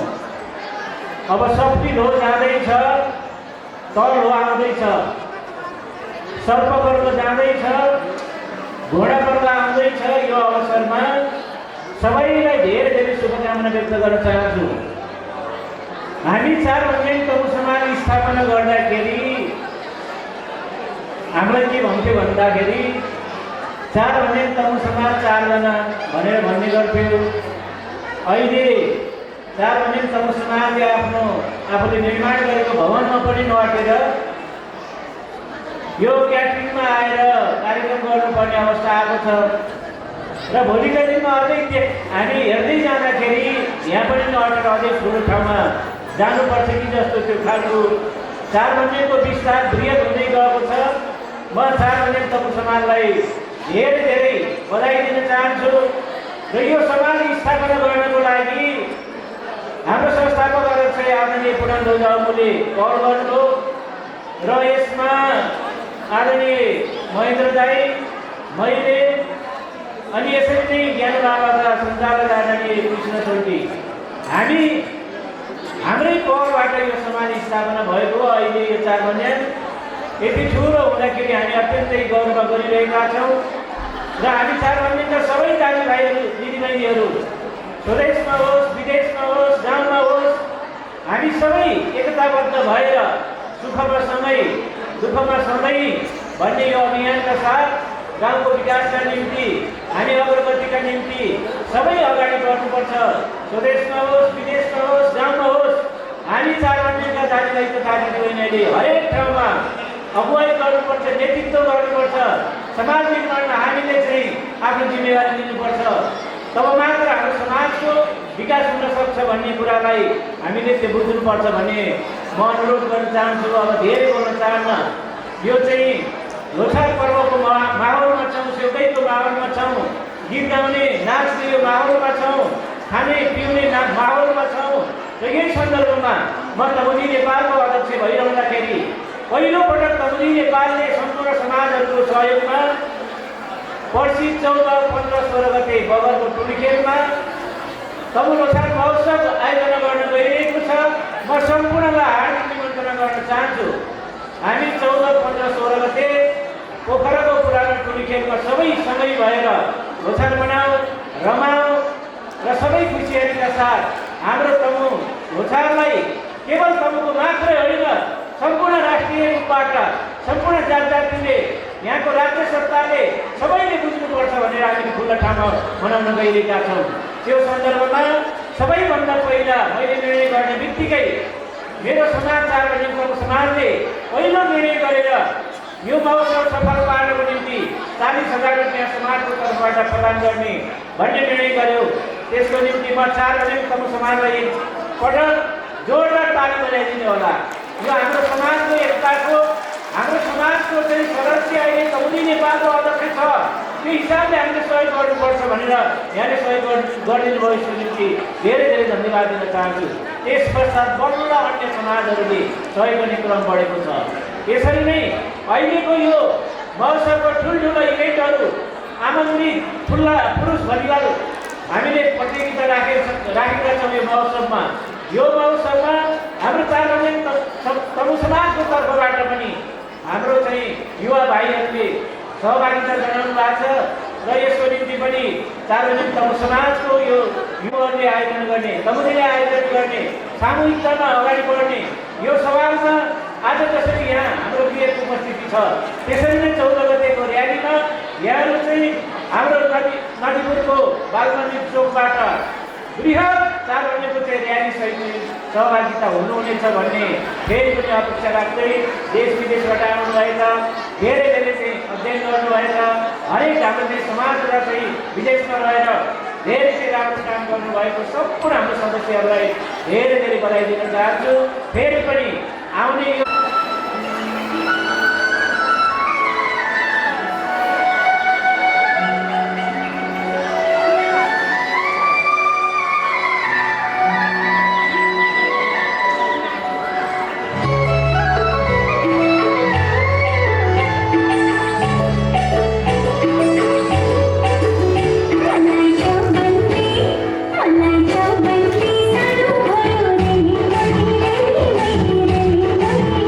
Speaker 5: अब शक्ति लो जाँदैछ, तल हो आउँदैछ, सर्पवर्ग जाँदैछ, घोडा पर्व आउँदैछ। यो अवसरमा सबैलाई धेरै धेरै शुभकामना व्यक्त गर्न चाहन्छु। हामी चार भन्याङ तमु समाज स्थापना गर्दाखेरि हामीलाई के भन्थ्यो भन्दाखेरि चार भन्याङ तमु समाज 4 जना भनेर भन्ने गर्थ्यो। अहिले चार भन्याङ तमु समाजले आफूले निर्माण गरेको भवनमा पनि नअटेर यो क्याट्रिङमा आएर कार्यक्रम गर्नुपर्ने अवस्था आएको छ र भोलिका दिनमा अझै हामी हेर्दै जाँदाखेरि यहाँ पनि नअटेर अझै ठुलो ठाउँमा जानुपर्छ कि जस्तो त्यो खालको चार भन्याङको विस्तार बृहत हुँदै गएको छ। म चार भन्याङ तमु समाजलाई धेरै धेरै बधाई दिन चाहन्छु र यो समाज स्थापना गर्नको लागि हाम्रो संस्थापक अध्यक्ष आदरणीय पुराणध्वज अमुले पहल गर्नुभयो र यसमा आदरणीय महेन्द्र दाई, मैले अनि यसरी नै ज्ञान बाबाका सञ्चालक आदरणीय कृष्ण चौटी, हामी हाम्रै पहलबाट यो समाज स्थापना भएको। अहिले यो चार भन्याङ यति ठुलो हुँदाखेरि हामी अत्यन्तै गर्व गरिरहेका छौँ र हामी चार भन्याङका सबै दाजुभाइहरू दिदीबहिनीहरू स्वदेशमा होस्, विदेशमा होस्, गाउँमा होस्, हामी सबै एकताबद्ध भएर सुखमा सँगै दुःखमा सँगै भन्ने यो अभियानका साथ गाउँको विकासका निम्ति, हामी अग्रगतिका निम्ति सबै अगाडि बढ्नुपर्छ। स्वदेशमा होस्, विदेशमा होस्, गाउँमा होस्, हामी चार भन्याङका दाजुभाइ तथा दिदीबहिनीहरूले हरेक ठाउँमा अगुवाई गर्नुपर्छ, नेतृत्व गर्नुपर्छ। समाज निर्माणमा हामीले चाहिँ आफ्नो जिम्मेवारी लिनुपर्छ। तब मात्र हाम्रो समाजको विकास हुन सक्छ भन्ने कुरालाई हामीले त्यो बुझ्नुपर्छ भन्ने म अनुरोध गर्न चाहन्छु। अब धेरै बोल्न चाहन्न। यो चाहिँ लोछार पर्वको माहौलमा छौँ, सेउकैको माहौलमा छौँ, गीत गाउने नाच्ने यो माहौलमा छौँ, खाने पिउने माहौलमा छौँ र यही सन्दर्भमा म तमुदी नेपालको अध्यक्ष भइरहँदाखेरि पहिलोपटक तमुदी नेपालले सम्पूर्ण समाजहरूको सहयोगमा पर्सि 14, 15, 16 गते बगरको टुलिखेलमा तमु लोछार महोत्सव आयोजना गर्न गइरहेको छ। म सम्पूर्णलाई हार्दिक निमन्त्रणा गर्न चाहन्छु। हामी 14, 15, 16 गते
Speaker 2: पोखराको पुरानो टोली खेलमा सबै सँगै भएर लोसार मनाऊ रमाऊ र सबै खुसियालीका साथ हाम्रो तमु लोसारलाई केवल तमुको मात्रै होइन सम्पूर्ण राष्ट्रिय रूपबाट सम्पूर्ण जात जातिले यहाँको राज्य सत्ताले सबैले बुझ्नुपर्छ भनेर हामी खुल्ला ठाउँमा मनाउन गइरहेका छौँ। त्यो सन्दर्भमा सबैभन्दा पहिला मैले निर्णय गर्ने बित्तिकै मेरो समाज सार्वजनिक समाजले पहिलो निर्णय गरेर यो महोत्सव सफल पार्नको निम्ति 40,000 रुपियाँ समाजको तर्फबाट प्रदान गर्ने भन्ने निर्णय गर्यो। त्यसको निम्ति म सार्वजनिक समाजलाई एकपटक जोरदार ताली बजाइदिनु होला। यो हाम्रो समाजको एकताको हाम्रो समाजको चाहिँ सदस्य अहिले तमुदी नेपालको अध्यक्ष छ, त्यो हिसाबले हामीले सहयोग गर्नुपर्छ भनेर यहाँले सहयोग गरिदिनु भयो। यसको निम्ति धेरै धेरै धन्यवाद दिन चाहन्छु। त्यस पश्चात बल्ल अन्य समाजहरूले सहयोग गर्ने क्रम बढेको छ। यसरी नै अहिलेको यो महोत्सवको ठुल्ठुलो इभेन्टहरू आमन्त्रित ठुला पुरुष भलिबल हामीले प्रतियोगिता राखेका छौँ। यो महोत्सवमा हाम्रो सार्वजनिक तमु समाजको तर्फबाट पनि हाम्रो चाहिँ युवा भाइहरूले सहभागिता जनाउनु भएको छ र यसको निम्ति पनि सार्वजनिक तमु समाजको यो युवाहरूले आयोजन गर्ने तमुदीले आयोजन गर्ने सामूहिकतामा अगाडि बढ्ने यो सवालमा आज जसरी यहाँ हाम्रो वीरको उपस्थिति छ त्यसरी नै 14 गतेको र्यालीमा यहाँहरू चाहिँ हाम्रो नदीपुरको बालमन्दिर चोकबाट बृहत सार्वजनिक चाहिँ र्याली सहित सहभागिता हुनुहुनेछ भन्ने फेरि पनि अपेक्षा राख्दै देश विदेशबाट आउनुभएका धेरै धेरै चाहिँ अध्ययन गर्नुभएका हरेक हाम्रो चाहिँ समाज र चाहिँ विदेशमा रहेर धेरै चाहिँ राम्रो काम गर्नुभएको सम्पूर्ण हाम्रो सदस्यहरूलाई धेरै धेरै बधाई दिन चाहन्छु। फेरि पनि आउने
Speaker 1: Bye.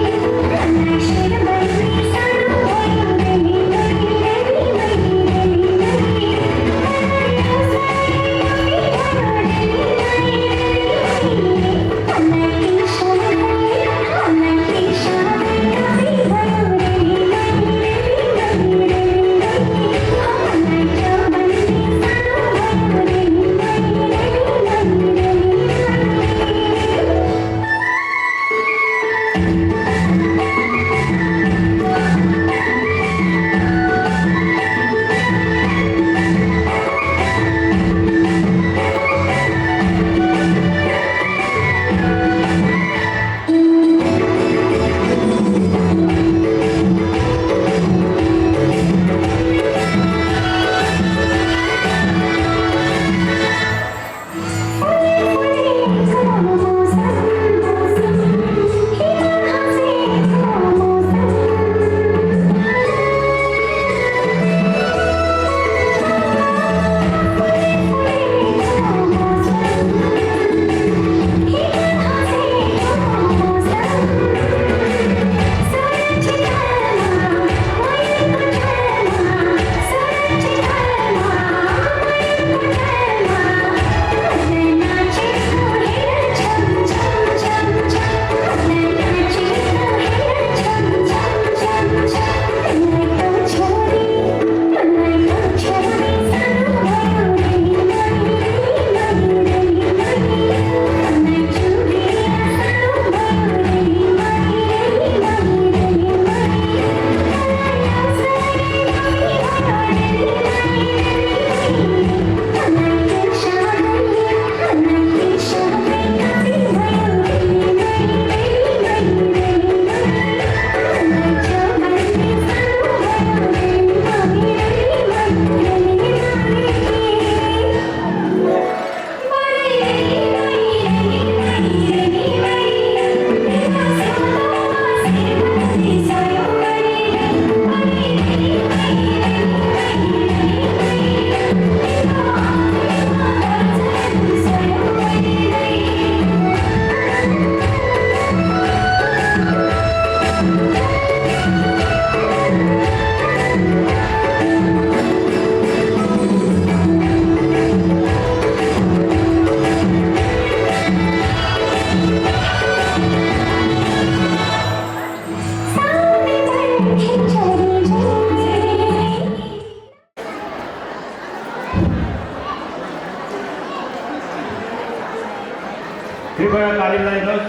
Speaker 2: कृपया ताली बजाइदिनुहोस्।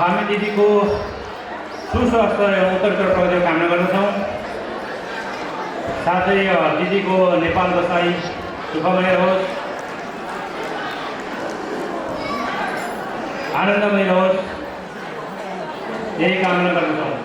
Speaker 2: हामी दिदीको सुस्वास्थ्य एवं उत्तरोत्तर प्रगतिको कामना गर्दछौँ। साथै दिदीको नेपाल बसाइ सुखमय रहोस्, आनन्दमय रहोस्, यही कामना गर्दछौँ।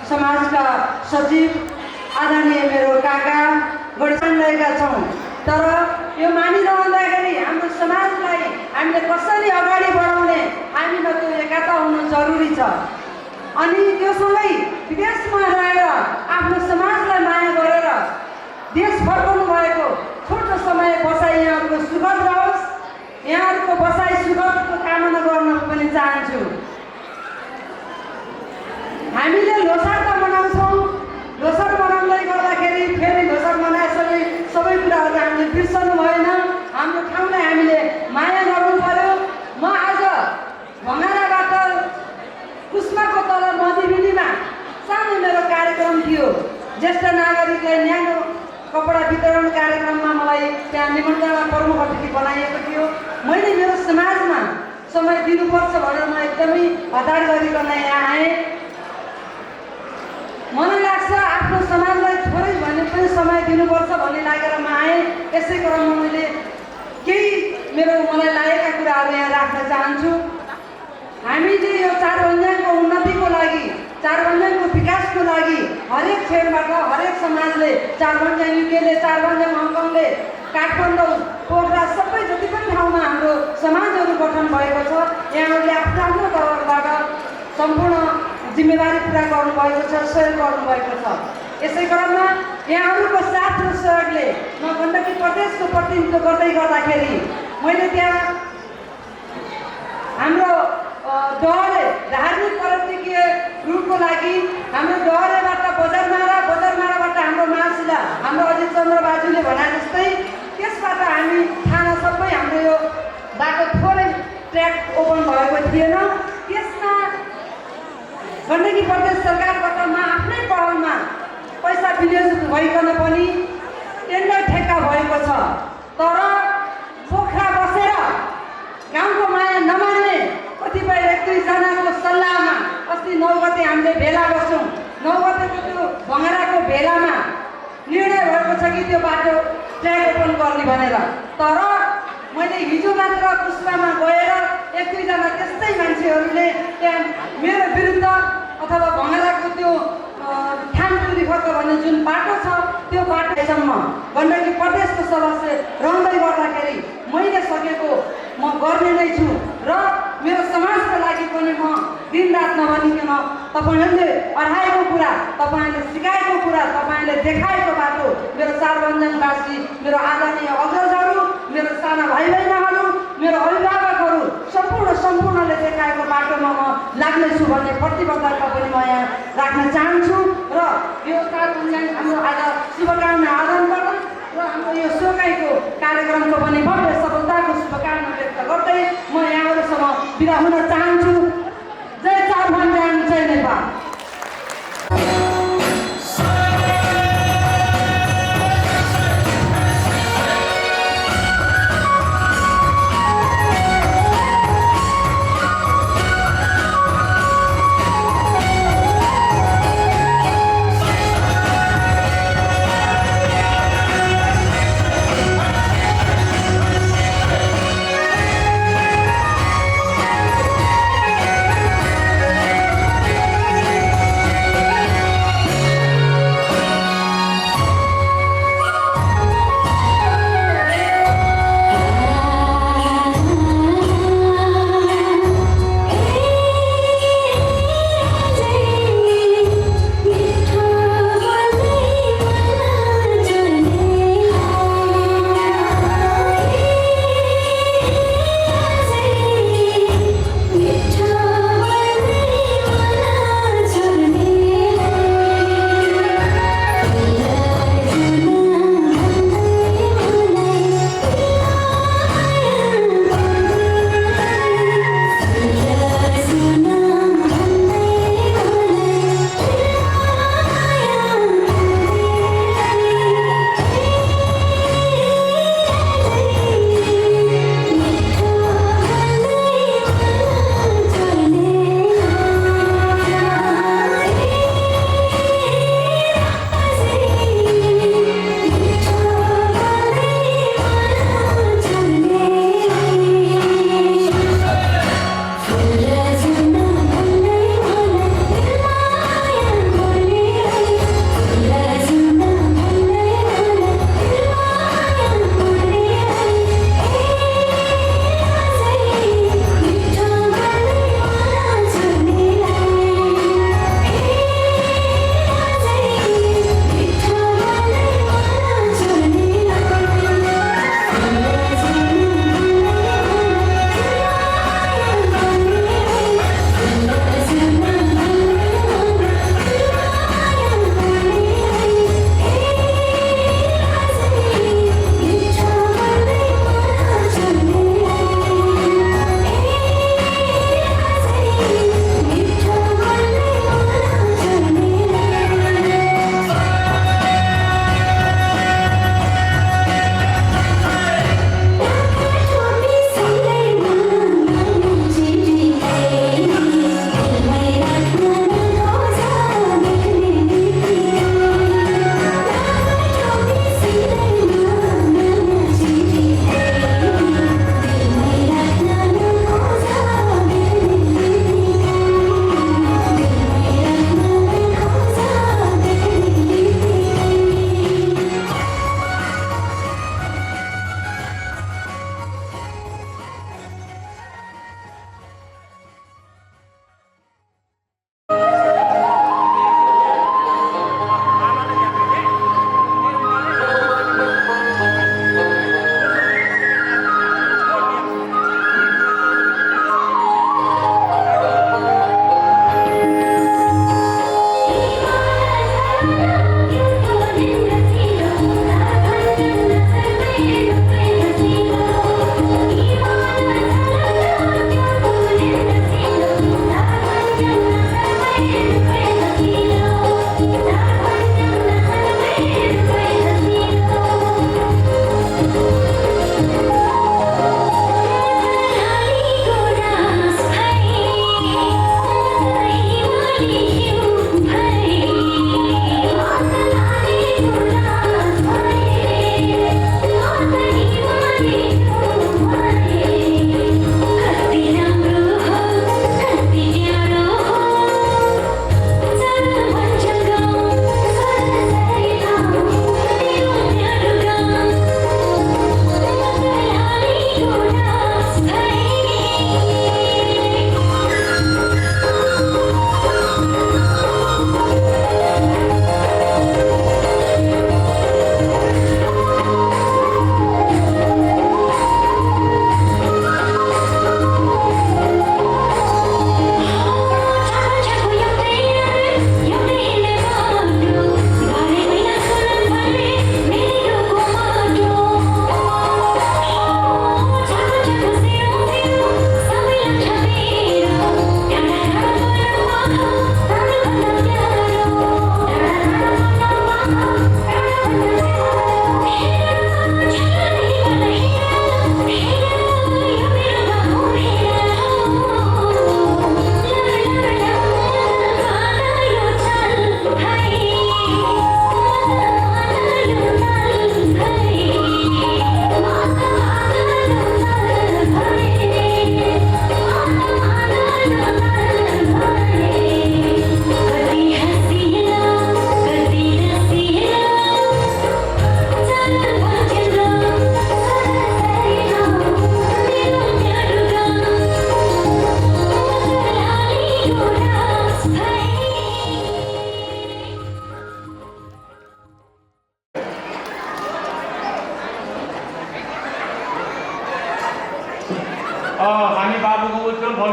Speaker 6: समाजका सचिव आदरणीय मेरो काका गणिरहेका छौँ। तर यो मानिरहँदाखेरि हाम्रो समाजलाई हामीले कसरी अगाडि बढाउने हामीमा त्यो एकता हुनु जरुरी छ। अनि त्यो सँगै विदेशमा रहेर आफ्नो समाजलाई माया गरेर देश फर्काउनु भएको छोटो समय बसाइ यहाँहरूको सुखद रहोस्। यहाँहरूको बसाइ सुखदको कामना गर्न पनि चाहन्छु। हामीले लोसार त मनाउँछौँ, लोसार मनाउँदै गर्दाखेरि फेरि लोसार मनाएपछि सबै कुराहरू हामीले बिर्सनु भएन। हाम्रो ठाउँलाई हामीले माया गर्नु पर्यो। म आज भङ्गाराबाट कुस्माको तल मधुबिनीमा सानो मेरो कार्यक्रम थियो। ज्येष्ठ नागरिकलाई न्यानो कपडा वितरण कार्यक्रममा मलाई त्यहाँ निमन्त्रणा प्रमुख अतिथि बनाइएको थियो। मैले मेरो समाजमा समय दिनुपर्छ भनेर म एकदमै हतार गरिकन यहाँ आएँ। मलाई लाग्छ आफ्नो समाजलाई थोरै भने पनि समय दिनुपर्छ भन्ने लागेर म आएँ। यसै क्रममा मैले केही मलाई लागेका कुराहरू यहाँ राख्न चाहन्छु। हामीले यो चारभन्ज्याङको उन्नतिको लागि, चारभन्ज्याङको विकासको लागि हरेक क्षेत्रबाट हरेक समाजले चारभन्ज्याङ युकेले, चारभन्ज्याङ हङकङले, काठमाडौँ, पोखरा सबै जति पनि ठाउँमा हाम्रो समाजहरू गठन भएको छ। यहाँहरूले आफ्नो आफ्नो तौरबाट सम्पूर्ण जिम्मेवारी पुरा गर्नुभएको छ, सहयोग गर्नुभएको छ। यसै क्रममा यहाँहरूको साथ र सहयोगले म गण्डकी प्रदेशको प्रतिनिधित्व गर्दै गर्दाखेरि मैले त्यहाँ हाम्रो डहरे धार्मिक पर्यटकीय रूपको लागि हाम्रो डहरेबाट बजारमाराबाट हाम्रो मासिला हाम्रो अजित चन्द्र बाजुले भने जस्तै त्यसबाट हामी थाना सबै हाम्रो यो बाटो थोरै ट्र्याक ओपन भएको थिएन। त्यसमा गण्डकी प्रदेश सरकारबाट आफ्नै पहलमा पैसा विनियोजित भइकन पनि टेन्डर ठेक्का भएको छ। तर पोखरा बसेर गाउँको माया नमान्ने कतिपय 1-2 जनाको सल्लाहमा अस्ति 9 गते हामीले भेला बस्यौँ। 9 गतेको त्यो भँगराको भेलामा निर्णय भएको छ कि त्यो बाटो ट्र्याक ओपन गर्ने भनेर। तर मैले हिजो मात्र पुष्पामा गएर 1-2 जना त्यस्तै मान्छेहरूले त्यहाँ मेरो विरुद्ध अथवा भँगराको त्यो ठानपुरी खर्च भन्ने जुन बाटो छ त्यो बाटोसम्म गण्डकी प्रदेशको सदस्य रहँदै गर्दाखेरि मैले सकेको म गर्ने नै छु र मेरो समाजको लागि पनि म दिनरात नभनिकन तपाईँहरूले पढाएको कुरा, तपाईँहरूले सिकाएको कुरा, तपाईँहरूले देखाएको बाटो मेरो सार्वजनिकवासी, मेरो आदरणीय अग्रजहरू, मेरो साना भाइ बहिनीहरू, मेरो अभिभावकहरू सम्पूर्णले देखाएको बाटोमा म लाग्नेछु भन्ने प्रतिबद्धता पनि म यहाँ राख्न चाहन्छु। र यो सार्वजनिक हाम्रो आज शुभकामना आदान-प्रदान र हाम्रो यो सोकाइको कार्यक्रमको पनि भव्य सफलताको शुभकामना व्यक्त गर्दै म यहाँहरूसँग बिदा हुन चाहन्छु। जय चारभान्जाङ, जय नेपाल।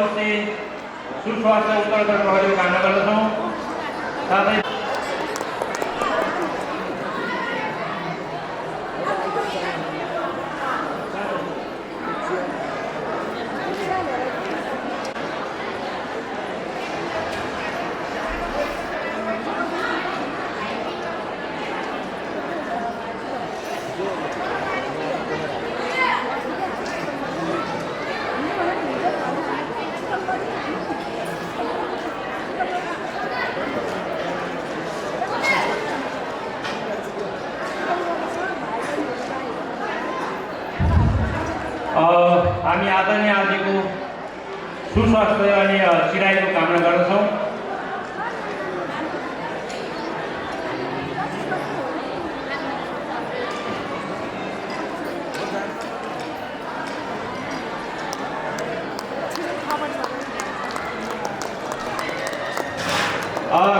Speaker 2: अवश्य सुस्वास्थ्य उत्तरोत्तर प्रगतिको कामना गर्दछौँ। साथै हामी आदरणीय आजीको सुस्वास्थ्य अनि चिराइको कामना गर्दछौँ।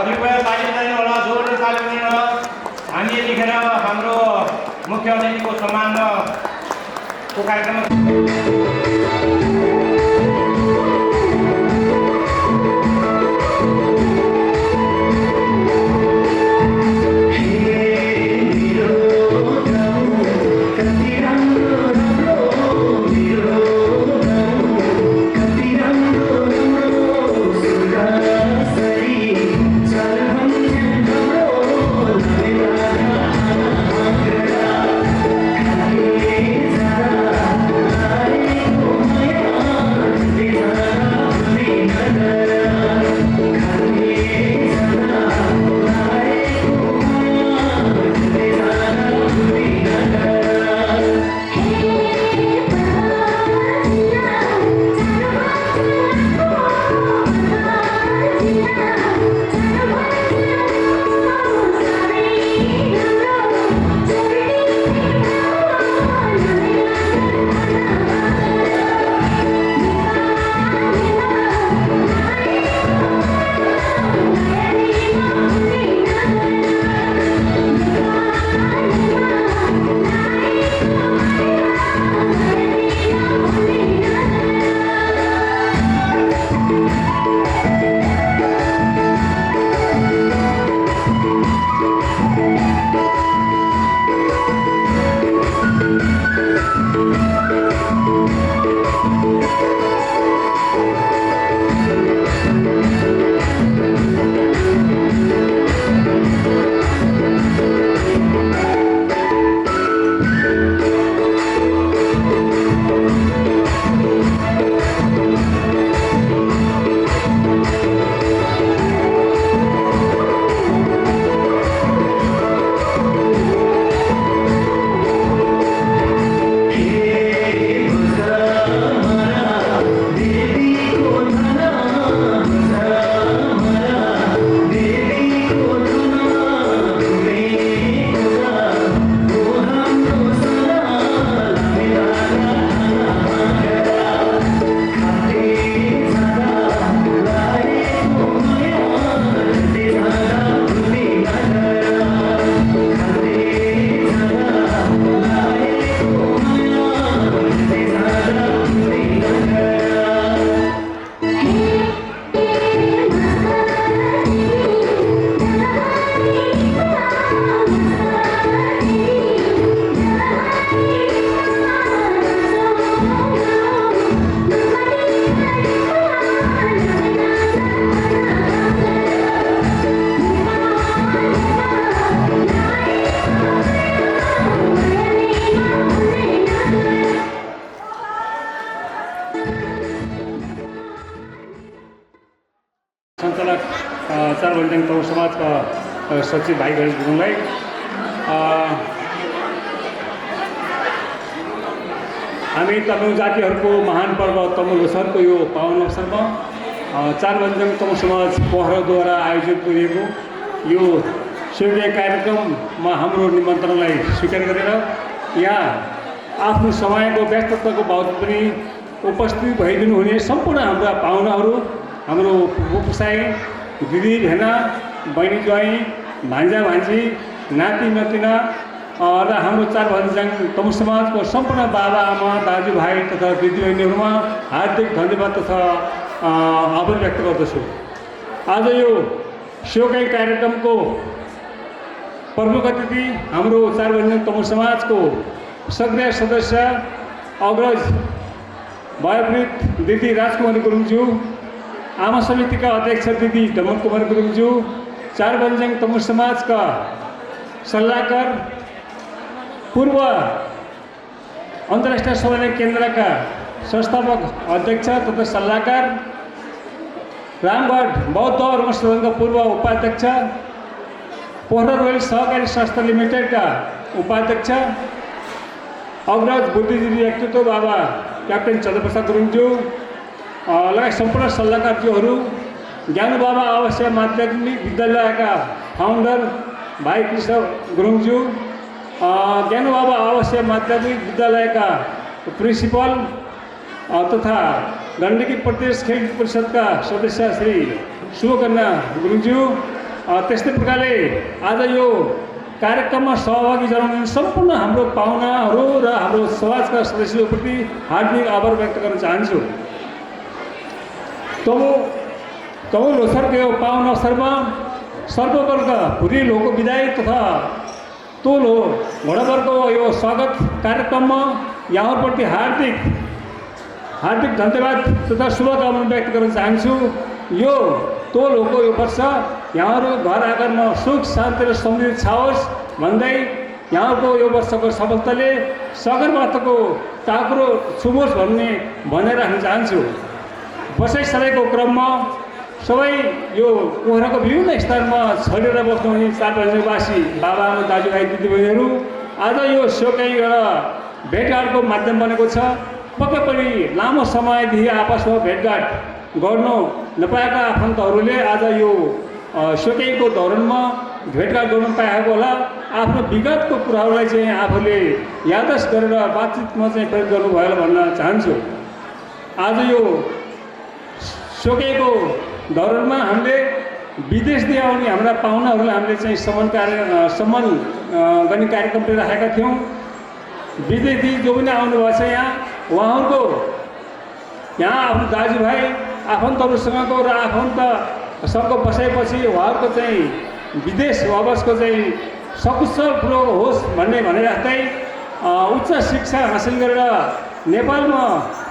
Speaker 2: कृपया तालिम दिनु होला, जोरले तालिम दिनु होला। हामी यतिखेर हाम्रो मुख्य अतिथिको सम्मानमा को कार्यक्रम
Speaker 7: सञ्चालक चारबन्जाङ तौर समाजका सचिव भाइ बहिनी गुरुङलाई हामी तमिल जातिहरूको महान पर्व तमु लोसारको यो पावन अवसरमा चारबन्जाङ तमु समाज पोखराद्वारा आयोजित गरिएको यो सूर्य कार्यक्रममा हाम्रो निमन्त्रणलाई स्वीकार गरेर यहाँ आफ्नो समयको व्यस्तताको बावजुद पनि उपस्थित भइदिनु हुने सम्पूर्ण हाम्रा पाहुनाहरू, हाम्रो फुफुसाई, दिदी भेना, बहिनी ज्वाइँ, भान्जा भान्जी, नाति नातिना र हाम्रो चारबन्जाङ तमु समाजको सम्पूर्ण बाबा आमा, दाजुभाइ तथा दिदीबहिनीहरूमा हार्दिक धन्यवाद तथा आभार व्यक्त गर्दछु। आज यो सेवाकाई कार्यक्रमको प्रमुख अतिथि हाम्रो चारबन्जन तमु समाजको सक्रिय सदस्य अग्रज वयोवृद्ध दिदी राजकुमारी गुरुङज्यू, आमा समितिका अध्यक्ष दिदी डमन कुमार गुरुङज्यू, चारबन्जन तमु समाजका सल्लाहकार, पूर्व अन्तर्राष्ट्रिय समन्वय केन्द्रका संस्थापक अध्यक्ष तथा सल्लाहकार, रामगढ बौद्ध धर्म सदनका पूर्व उपाध्यक्ष, पोखरा रोयल सहकारी संस्था लिमिटेडका उपाध्यक्ष, अग्रज बुद्धिजीवी व्यक्तित्व बाबा क्याप्टेन चन्द्रप्रसाद गुरुङज्यू लगायत सम्पूर्ण सल्लाहकारज्यूहरू, ज्ञानु बाबा आवासीय माध्यमिक विद्यालयका फाउन्डर भाइ कृष्ण गुरुङज्यू, ज्ञानु बाबा आवासीय माध्यमिक विद्यालयका प्रिन्सिपल तथा गण्डकी प्रदेश खेल परिषदका सदस्य श्री शुभकन्या गुरुङज्यू, त्यस्तै प्रकारले आज यो कार्यक्रममा सहभागी जनाउने सम्पूर्ण हाम्रो पाहुनाहरू र हाम्रो समाजका सदस्यहरूप्रति हार्दिक आभार व्यक्त गर्न चाहन्छु। तमु लोसारको यो पावन अवसरमा सर्ववर्ग भुरी लोक विदाई तथा तोल हो घोडावर्गको यो स्वागत कार्यक्रममा यहाँहरूप्रति हार्दिक धन्यवाद तथा शुभकामना व्यक्त गर्न चाहन्छु। यो तोल होको यो वर्ष यहाँहरू घर आँगनमा सुख शान्ति र समृद्धि छाओस् भन्दै यहाँको यो वर्षको सफलताले सगरमाथाको टाकुरो छुमोस् भनेर राख्न चाहन्छु। बसाइसराईको क्रममा सबै यो पोखराको विभिन्न स्थानमा छरेर बस्नुहुने चारबन्जनवासी बाबाआमा दाजुभाइ दिदीबहिनीहरू आज यो सेवाकाई एउटा भेटघाटको माध्यम बनेको छ। पक्कै पनि लामो समयदेखि आपसमा भेटघाट गर्न नपाएका आफन्तहरूले आज यो सेवाकाईको दौरानमा भेटघाट गर्न पाएको होला। आफ्नो विगतको कुराहरूलाई चाहिँ आफूले याददास्त गरेर बातचितमा चाहिँ प्रयोग गर्नुभयो होला भन्न चाहन्छु। आज यो सेवाकाईको दौरानमा हामीले विदेशदेखि आउने हाम्रा पाहुनाहरूलाई हामीले चाहिँ सम्मान गर्ने कार्यक्रम पनि राखेका थियौँ। विदेशदेखि जो पनि आउनुभएको छ यहाँ उहाँहरूको यहाँ आफ्नो दाजुभाइ आफन्तहरूसँगको र आफन्तसँग बसाएपछि उहाँहरूको चाहिँ विदेश वापसको चाहिँ सकुशलपूर्वक होस् भन्ने राख्दै उच्च शिक्षा हासिल गरेर नेपालमा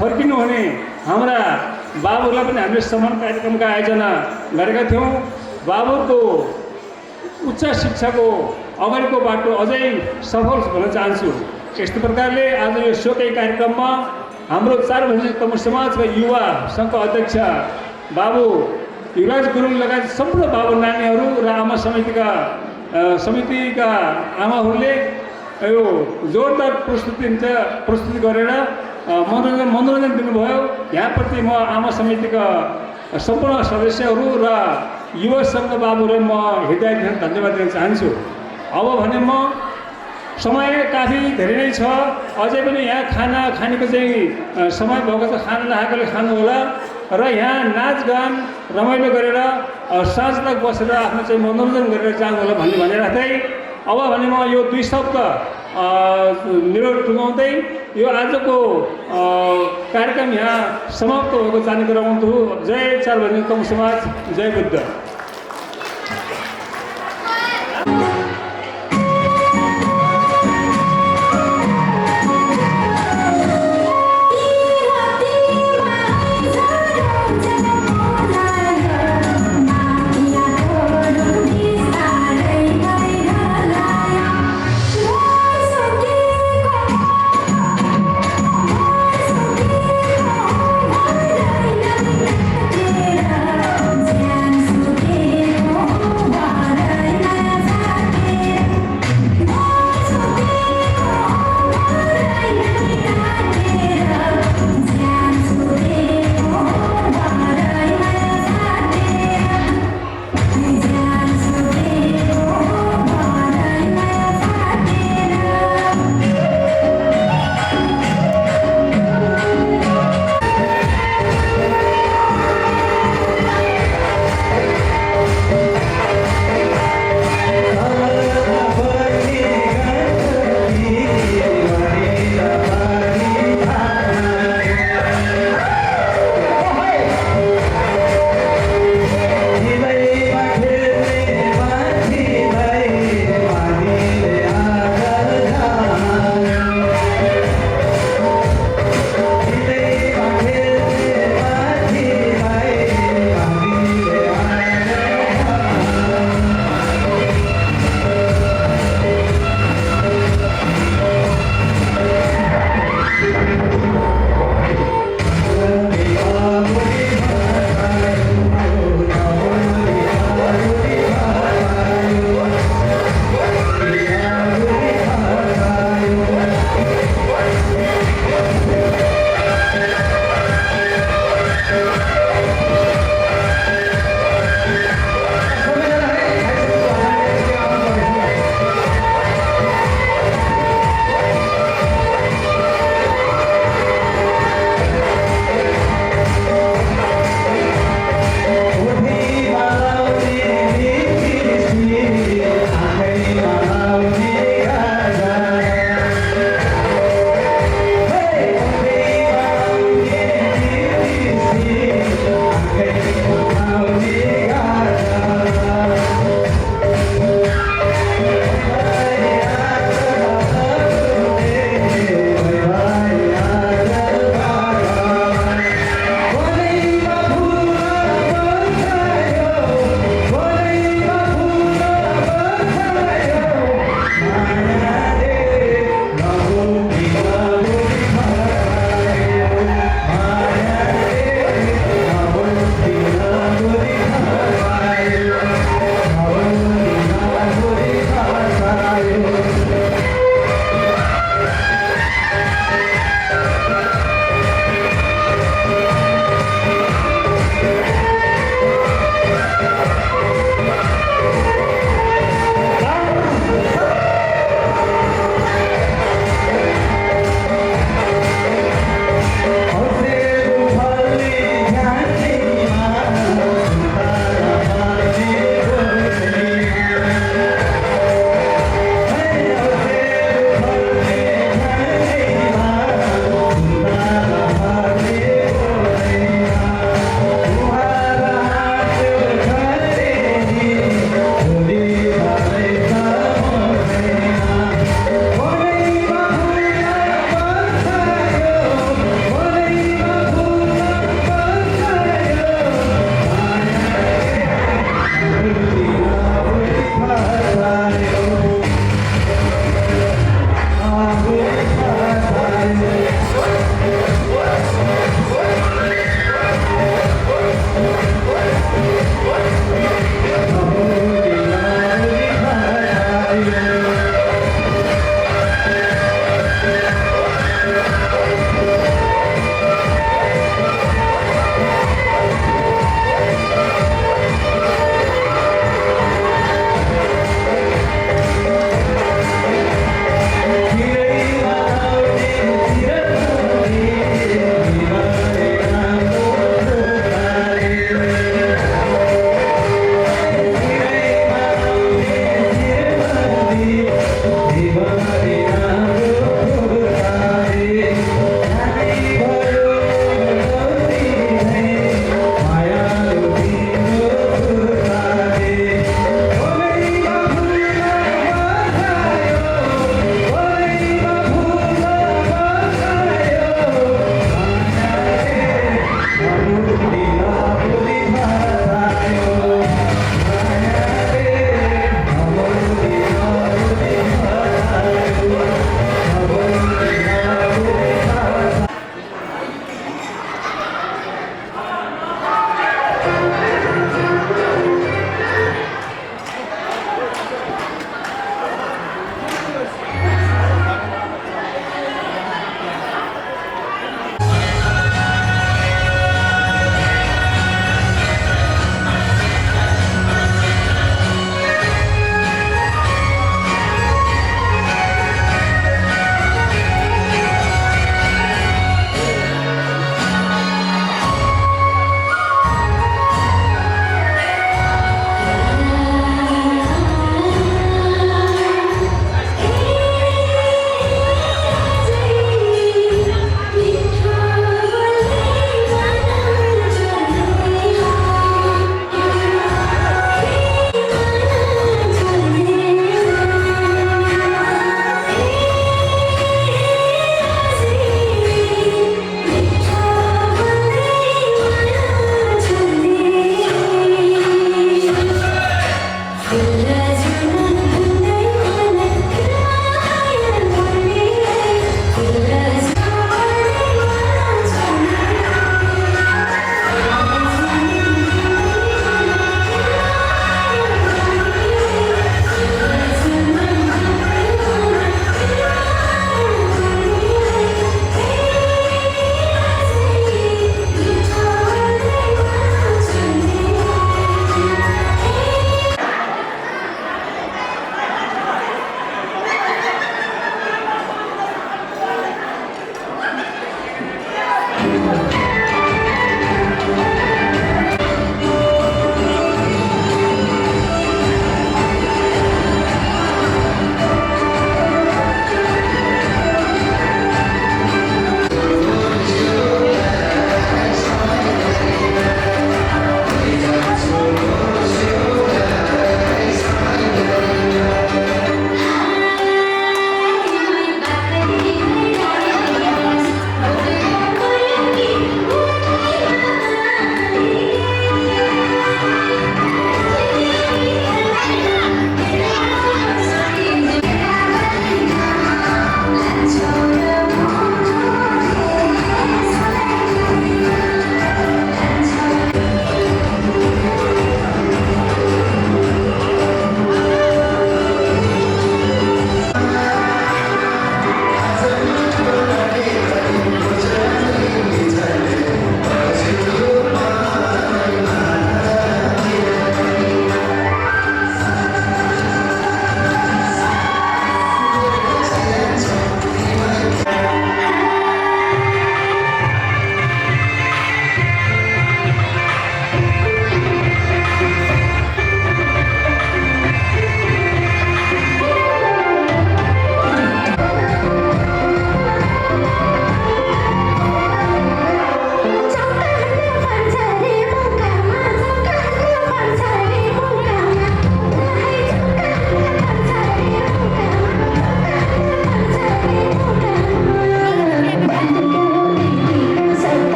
Speaker 7: फर्किनुहुने हाम्रा बाबुहरूलाई पनि हामीले सम्मान कार्यक्रमका आयोजना गरेका थियौँ। बाबुको उच्च शिक्षाको अगाडिको बाटो अझै सफल भन्न चाहन्छु। यस्तो प्रकारले आज यो सेवाकाई कार्यक्रममा हाम्रो चारबन्जन तमु समाजका युवा सङ्घका अध्यक्ष बाबु युवराज गुरुङ लगायत सम्पूर्ण बाबु नानीहरू र आमा समितिका आमाहरूले यो जोरदार प्रस्तुति गरेर मनोरञ्जन दिनुभयो। यहाँप्रति म आमा समितिका सम्पूर्ण सदस्यहरू र युवा सङ्घ बाबुहरूलाई म हृदयदेखि धन्यवाद दिन चाहन्छु। अब भने म समय काफी धेरै नै छ, अझै पनि यहाँ खानेको चाहिँ समय भएको छ। खाना नखाएकोले खानु होला र यहाँ नाचगान रमाइलो गरेर साँझ तक बसेर आफ्नो चाहिँ मनोरञ्जन गरेर जानु होला भन्ने राख्दै अब भने म यो 2 शब्द मेरो टुङ्गाउँदै यो आजको कार्यक्रम यहाँ समाप्त भएको जानकारी गराउँछु। जय चारबन्जन तमु समाज, जय बुद्ध।
Speaker 1: Dance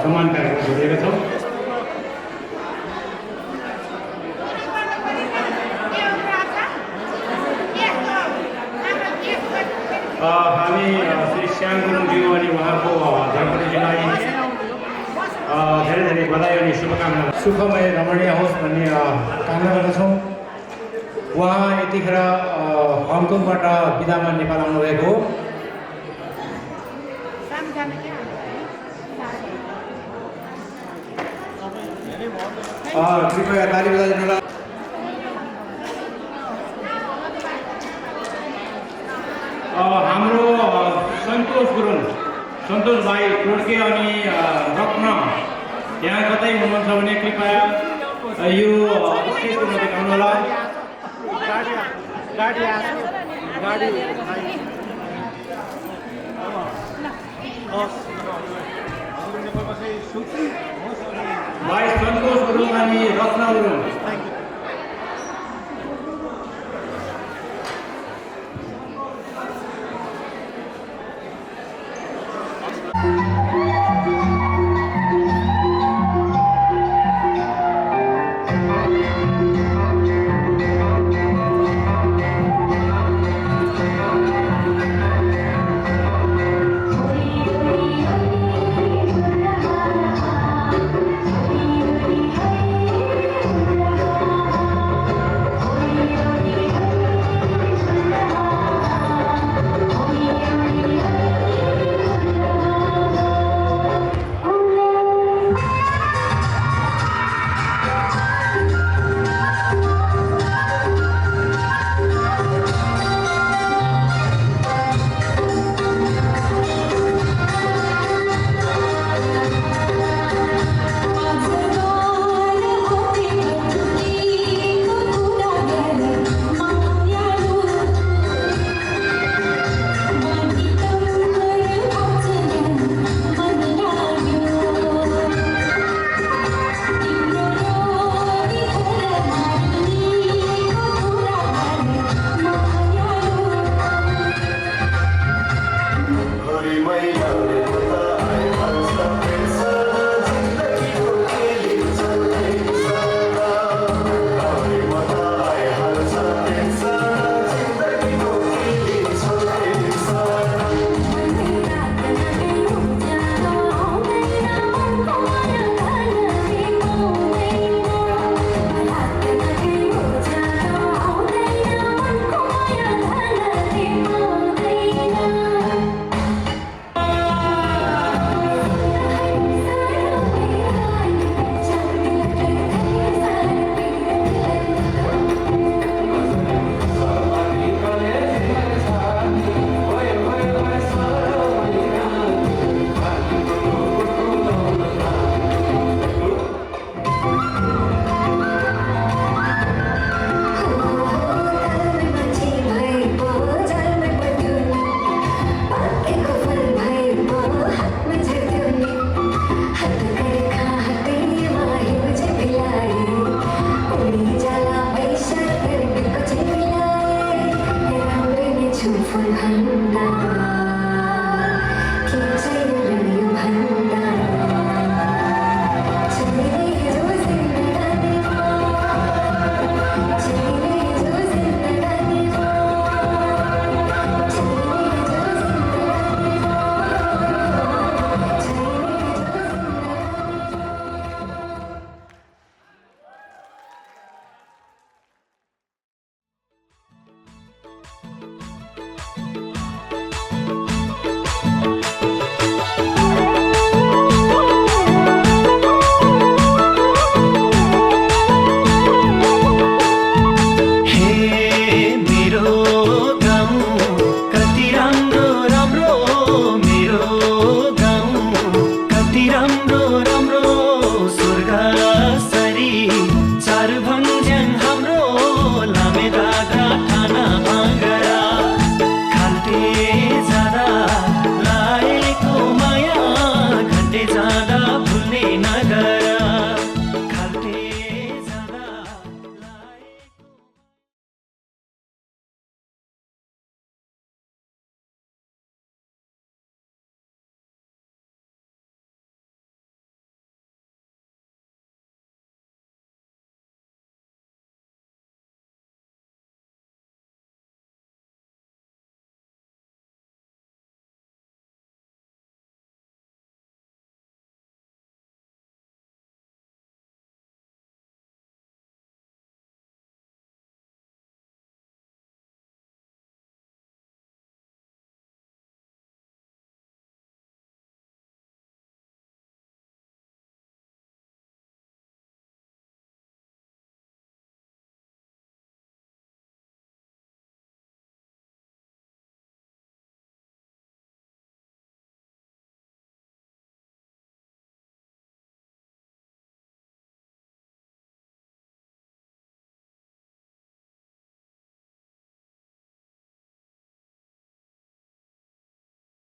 Speaker 2: सम्मान कार्यक्रम गरिरहेका छौँ। हामी श्री श्याम गुरुङज्यू अनि उहाँको धर्मपतिजीलाई धेरै धेरै बधाई अनि शुभकामना, सुखमय रमणीय होस् भन्ने कामना गर्दछौँ। उहाँ यतिखेर हङकङबाट बिदामा नेपाल आउनुभएको हो। कृपया ताली बजाइदिनु। हाम्रो सन्तोष गुरुङ, सन्तोष भाइ टोड्के अनि रत्न यहाँ कतै हुनुहुन्छ भने कृपया यो स्टेजको माथि आउनुहोला। भाइ सन्तोष गुरुङ अनि रत्न गुरुङ